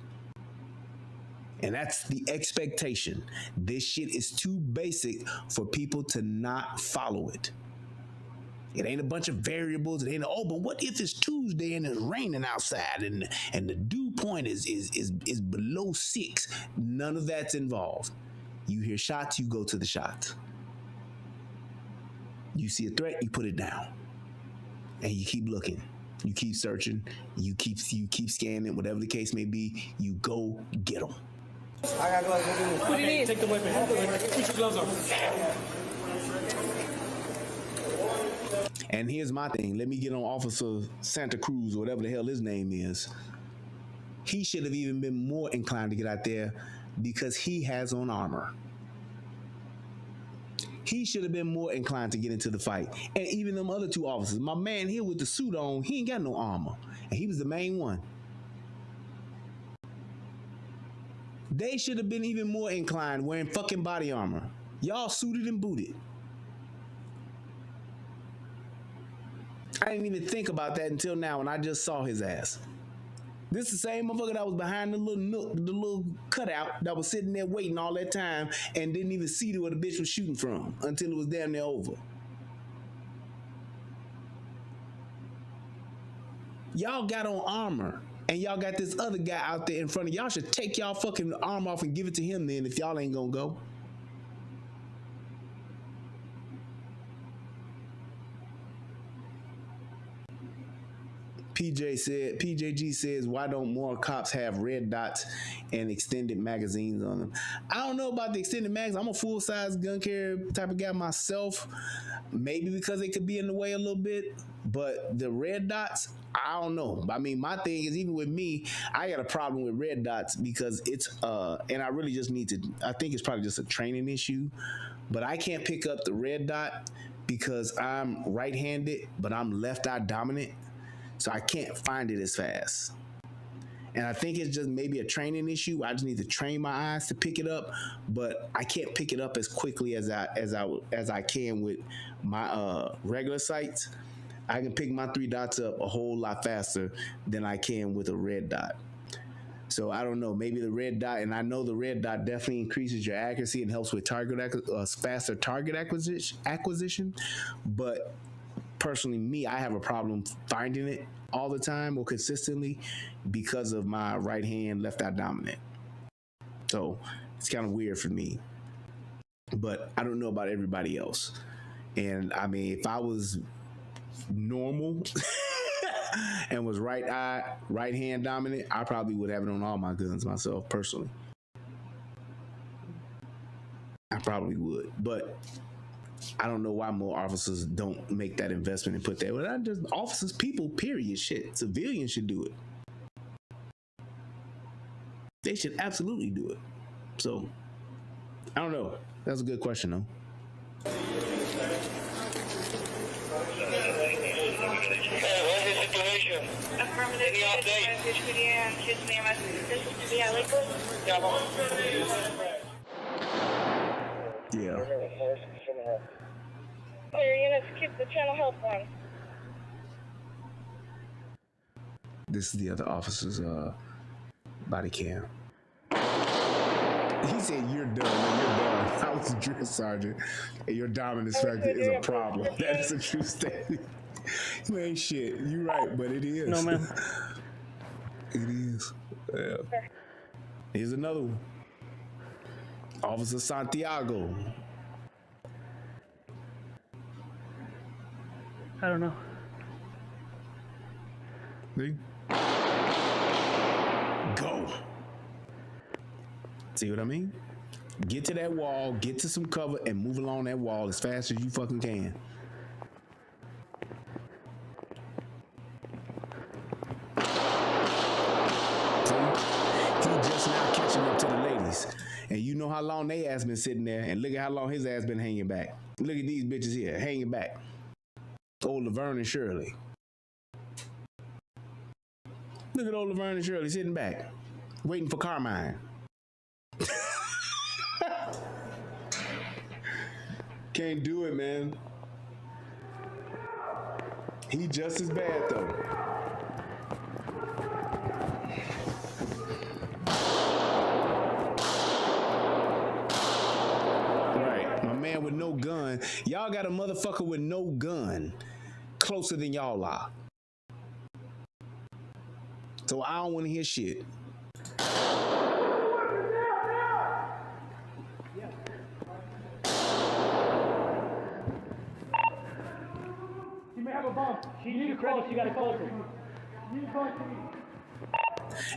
And that's the expectation. This shit is too basic for people to not follow it. It ain't a bunch of variables. It ain't, but what if it's Tuesday and it's raining outside and the dew point is below 6? None of that's involved. You hear shots, you go to the shots. You see a threat, you put it down. And you keep looking. You keep searching. You keep scanning, whatever the case may be. You go get them. I got gloves. What do you need? Take the weapon. Put your gloves on. And here's my thing. Let me get on Officer Santa Cruz or whatever the hell his name is. He should have even been more inclined to get out there because he has on armor. He should have been more inclined to get into the fight. And even them other 2 officers. My man here with the suit on, he ain't got no armor. And he was the main one. They should have been even more inclined wearing fucking body armor. Y'all suited and booted. I didn't even think about that until now when I just saw his ass. This is the same motherfucker that was behind the little nook, the little cutout that was sitting there waiting all that time and didn't even see where the bitch was shooting from until it was damn near over. Y'all got on armor. And y'all got this other guy out there in front of y'all. Should take y'all fucking arm off and give it to him then if y'all ain't gonna go. PJG says, why don't more cops have red dots and extended magazines on them? I don't know about the extended magazines. I'm a full-size gun carrier type of guy myself. Maybe because it could be in the way a little bit. But the red dots, I don't know. I mean, my thing is, even with me, I got a problem with red dots because it's, and I really just need to, I think it's probably just a training issue. But I can't pick up the red dot because I'm right-handed, but I'm left-eye dominant. So I can't find it as fast. And I think it's just maybe a training issue. I just need to train my eyes to pick it up, but I can't pick it up as quickly as I can with my regular sights. I can pick my 3 dots up a whole lot faster than I can with a red dot. So I don't know, maybe the red dot, and I know the red dot definitely increases your accuracy and helps with faster target acquisition, but personally, me, I have a problem finding it all the time or consistently because of my right hand, left eye dominant. So it's kind of weird for me, but I don't know about everybody else. And I mean, if I was normal and was right hand dominant, I probably would have it on all my guns myself personally. I probably would, but I don't know why more officers don't make that investment and put that. Well, not just officers, people, period. Shit, civilians should do it. They should absolutely do it. So, I don't know. That's a good question, though. Affirmative. Any update? Yeah, Lakewood? Yeah. Clear units, keep the channel health on. This is the other officer's body cam. He said, you're done. You're done. I was a drill sergeant, and your dominance factor is a problem. That's a true statement. You ain't shit. You're right, but it is. No, man. It is. Yeah. Here's another one. Officer Santiago. I don't know. See? Go. See what I mean? Get to that wall, get to some cover, and move along that wall as fast as you fucking can. See? He just now catching up to the ladies. And you know how long they ass been sitting there, and look at how long his ass been hanging back. Look at these bitches here, hanging back. Old Laverne and Shirley. Look at old Laverne and Shirley sitting back, waiting for Carmine. Can't do it, man. He just as bad though. Right, my man with no gun. Y'all got a motherfucker with no gun closer than y'all are. So I don't want to hear shit. You may have a bomb. You need to close. You got to close it.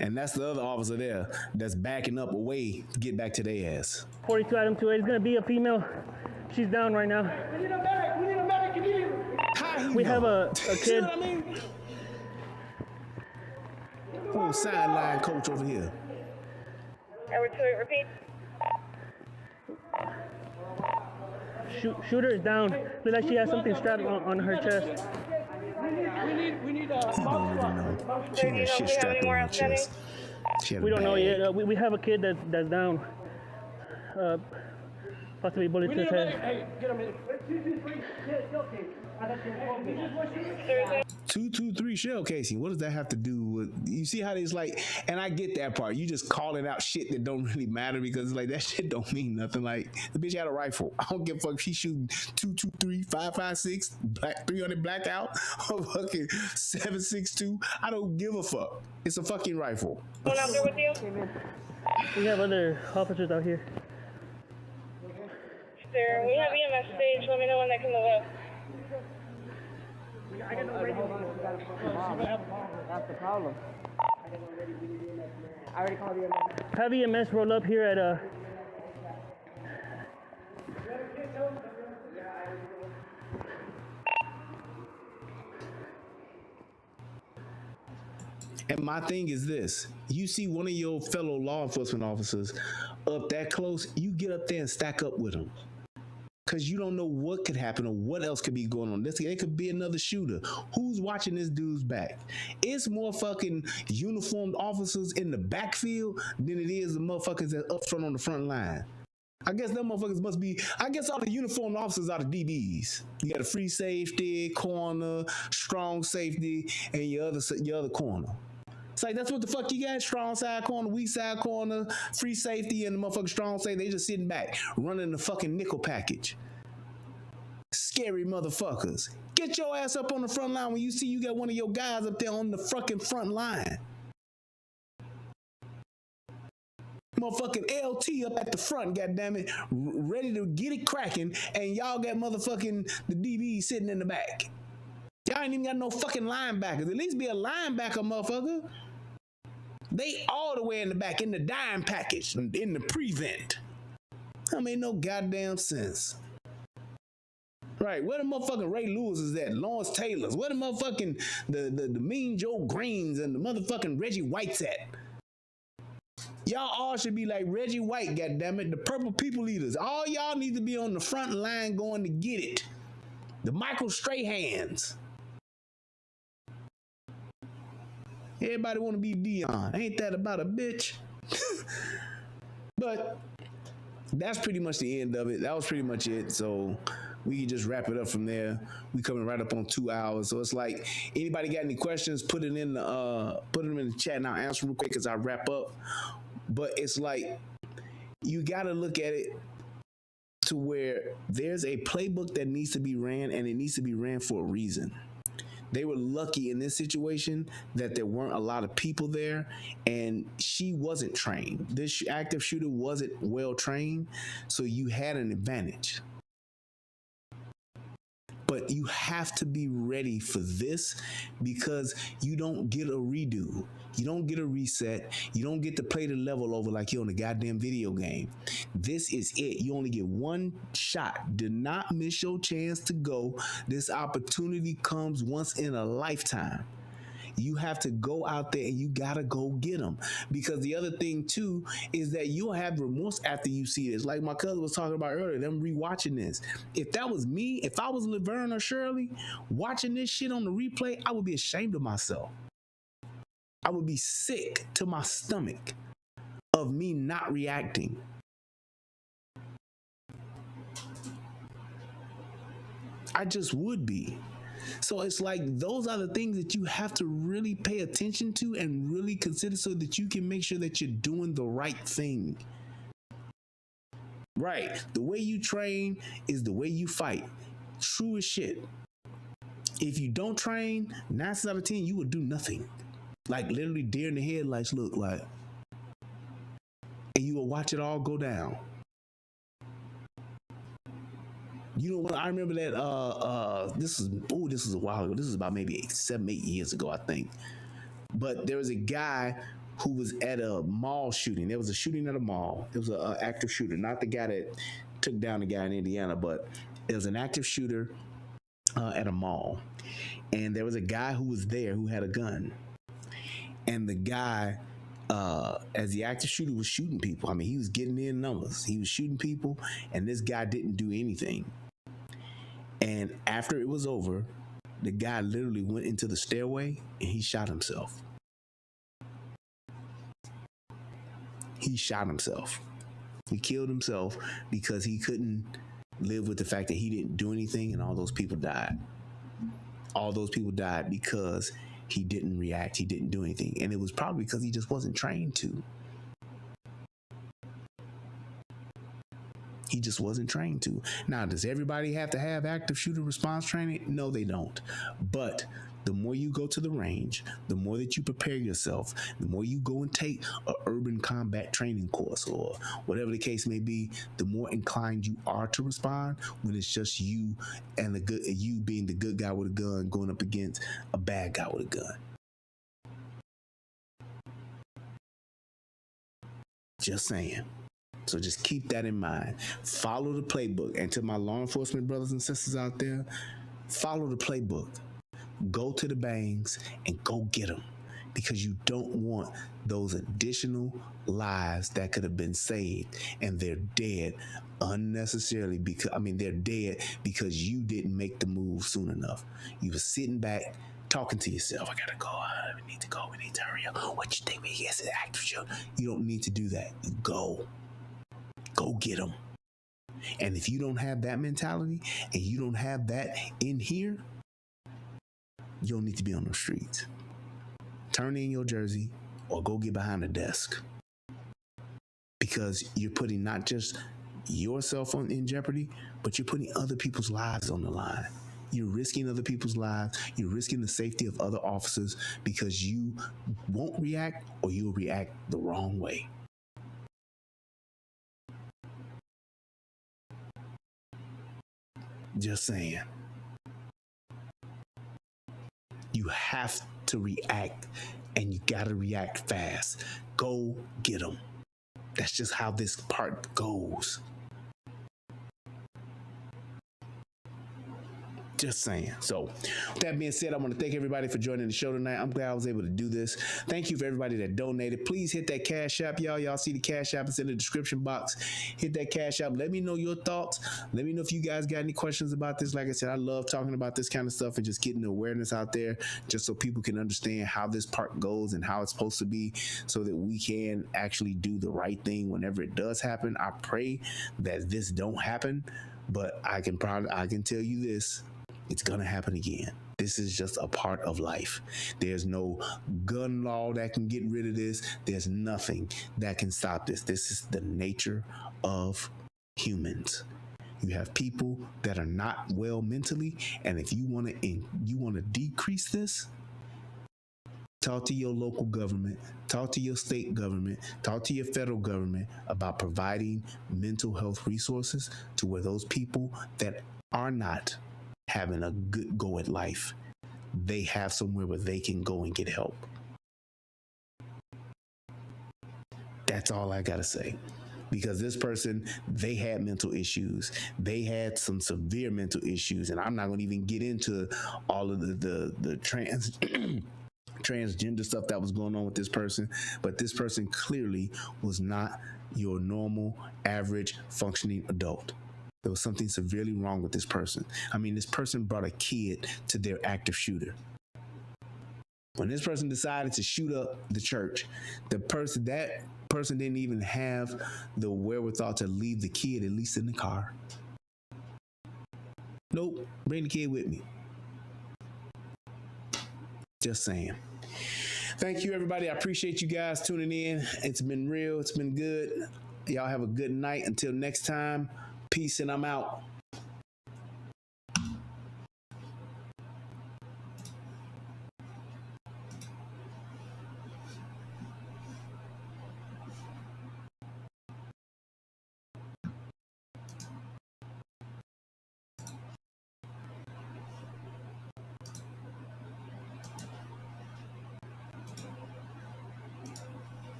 And that's the other officer there that's backing up away to get back to their ass. 42 item 28 is going to be a female. She's down right now. We need a medic. We need a medic immediately. We have a kid. See what I mean? Full sideline coach over here. Over 2, repeat. Shooter is down. Looks like she has something strapped on her chest. We need She don't even know. She had shit strapped on her chest. We don't know yet. We have a kid that's down. Possibly bullet to his head. Hey, get him in. 223 shell casing. What does that have to do with? You see how it's like, and I get that part. You just calling out shit that don't really matter because like that shit don't mean nothing. Like the bitch had a rifle. I don't give a fuck. She shooting 223, 556, black 300 blackout, or fucking 762. I don't give a fuck. It's a fucking rifle. Going out there with you? We have other officers out here. Sir, we have EMS stage. Let me know when they can move up. That's the problem. I already called EMS. Have EMS roll up here at And my thing is this: you see one of your fellow law enforcement officers up that close, you get up there and stack up with them. Because you don't know what could happen or what else could be going on. It could be another shooter. Who's watching this dude's back? It's more fucking uniformed officers in the backfield than it is the motherfuckers that up front on the front line. I guess them motherfuckers must be, I guess all the uniformed officers are the DBs. You got a free safety, corner, strong safety, and your other corner. It's like, that's what the fuck you got? Strong side corner, weak side corner, free safety, and the motherfucking strong safety. They just sitting back, running the fucking nickel package. Scary motherfuckers. Get your ass up on the front line when you see you got one of your guys up there on the fucking front line. Motherfucking LT up at the front, goddammit, ready to get it cracking, and y'all got motherfucking the DB sitting in the back. Y'all ain't even got no fucking linebackers. At least be a linebacker, motherfucker. They all the way in the back, in the dime package, in the prevent. That made no goddamn sense. Right, where the motherfucking Ray Lewis is at? Lawrence Taylor's? Where the motherfucking, the Mean Joe Greens and the motherfucking Reggie White's at? Y'all all should be like Reggie White, goddammit, the Purple People Eaters. All y'all need to be on the front line going to get it. The Michael Strahans. Everybody want to be Dion. Ain't that about a bitch? But that's pretty much the end of it. That was pretty much it. So we can just wrap it up from there. We coming right up on 2 hours. So it's like, anybody got any questions, put them in the chat and I'll answer real quick as I wrap up. But it's like, you got to look at it to where there's a playbook that needs to be ran, and it needs to be ran for a reason. They were lucky in this situation that there weren't a lot of people there, and she wasn't trained. This active shooter wasn't well trained, so you had an advantage. But you have to be ready for this, because you don't get a redo. You don't get a reset. You don't get to play the level over like you're on a goddamn video game. This is it. You only get one shot. Do not miss your chance to go. This opportunity comes once in a lifetime. You have to go out there and you gotta go get them. Because the other thing too is that you'll have remorse after you see this. Like my cousin was talking about earlier, them rewatching this. If that was me, if I was Laverne or Shirley watching this shit on the replay, I would be ashamed of myself. I would be sick to my stomach of me not reacting. I just would be. So it's like those are the things that you have to really pay attention to and really consider so that you can make sure that you're doing the right thing. Right. The way you train is the way you fight. True as shit. If you don't train, 9 out of 10, you will do nothing. Like literally deer in the headlights look like. And you will watch it all go down. You know what? I remember that this was a while ago. This was about maybe 7-8 years ago, I think. But there was a guy who was at a mall shooting. There was a shooting at a mall. It was an active shooter, not the guy that took down the guy in Indiana, but it was an active shooter at a mall. And there was a guy who was there who had a gun. And the guy, as the active shooter was shooting people, I mean, he was getting in numbers. He was shooting people, and this guy didn't do anything. And after it was over, the guy literally went into the stairway and he shot himself. He shot himself. He killed himself because he couldn't live with the fact that he didn't do anything, and all those people died. All those people died because he didn't react. He didn't do anything. And it was probably because he just wasn't trained to. He just wasn't trained to. Now, does everybody have to have active shooter response training? No, they don't. But the more you go to the range, the more that you prepare yourself, the more you go and take an urban combat training course or whatever the case may be, the more inclined you are to respond when it's just you and you being the good guy with a gun going up against a bad guy with a gun. Just saying. So just keep that in mind. Follow the playbook. And to my law enforcement brothers and sisters out there, follow the playbook. Go to the bangs and go get them, because you don't want those additional lives that could have been saved, and they're dead unnecessarily they're dead because you didn't make the move soon enough. You were sitting back talking to yourself. I gotta go. We need to go. We need to hurry up. What you think we get to the active show? You don't need to do that. Go get them. And if you don't have that mentality and you don't have that in here, you don't need to be on the streets. Turn in your jersey or go get behind the desk, because you're putting not just yourself in jeopardy, but you're putting other people's lives on the line. You're risking other people's lives. You're risking the safety of other officers because you won't react, or you'll react the wrong way. Just saying. You have to react, and you got to react fast. Go get them. That's just how this part goes. Just saying. So with that being said, I want to thank everybody for joining the show tonight. I'm glad I was able to do this. Thank you for everybody that donated. Please hit that Cash App, y'all. Y'all see the Cash App. It's in the description box. Hit that Cash App. Let me know your thoughts. Let me know if you guys got any questions about this. Like I said, I love talking about this kind of stuff and just getting the awareness out there, just so people can understand how this part goes and how it's supposed to be, so that we can actually do the right thing whenever it does happen. I pray that this don't happen, but I can tell you this. It's going to happen again. This is just a part of life. There's no gun law that can get rid of this. There's nothing that can stop this. This is the nature of humans. You have people that are not well mentally, and if you want to decrease this, talk to your local government, talk to your state government, talk to your federal government about providing mental health resources to where those people that are not having a good go at life, they have somewhere where they can go and get help. That's all I gotta say. Because this person, they had mental issues. They had some severe mental issues, and I'm not gonna even get into all of the transgender stuff that was going on with this person, but this person clearly was not your normal, average, functioning adult. There was something severely wrong with this person. I mean, this person brought a kid to their active shooter. When this person decided to shoot up the church, that person didn't even have the wherewithal to leave the kid, at least in the car. Nope, bring the kid with me. Just saying. Thank you, everybody. I appreciate you guys tuning in. It's been real. It's been good. Y'all have a good night. Until next time, peace, and I'm out.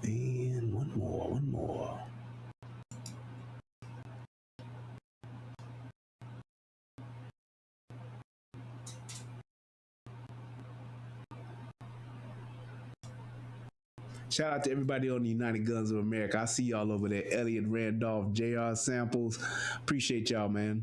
And one more. Shout out to everybody on the United Guns of America. I see y'all over there. Elliot Randolph, JR Samples. Appreciate y'all, man.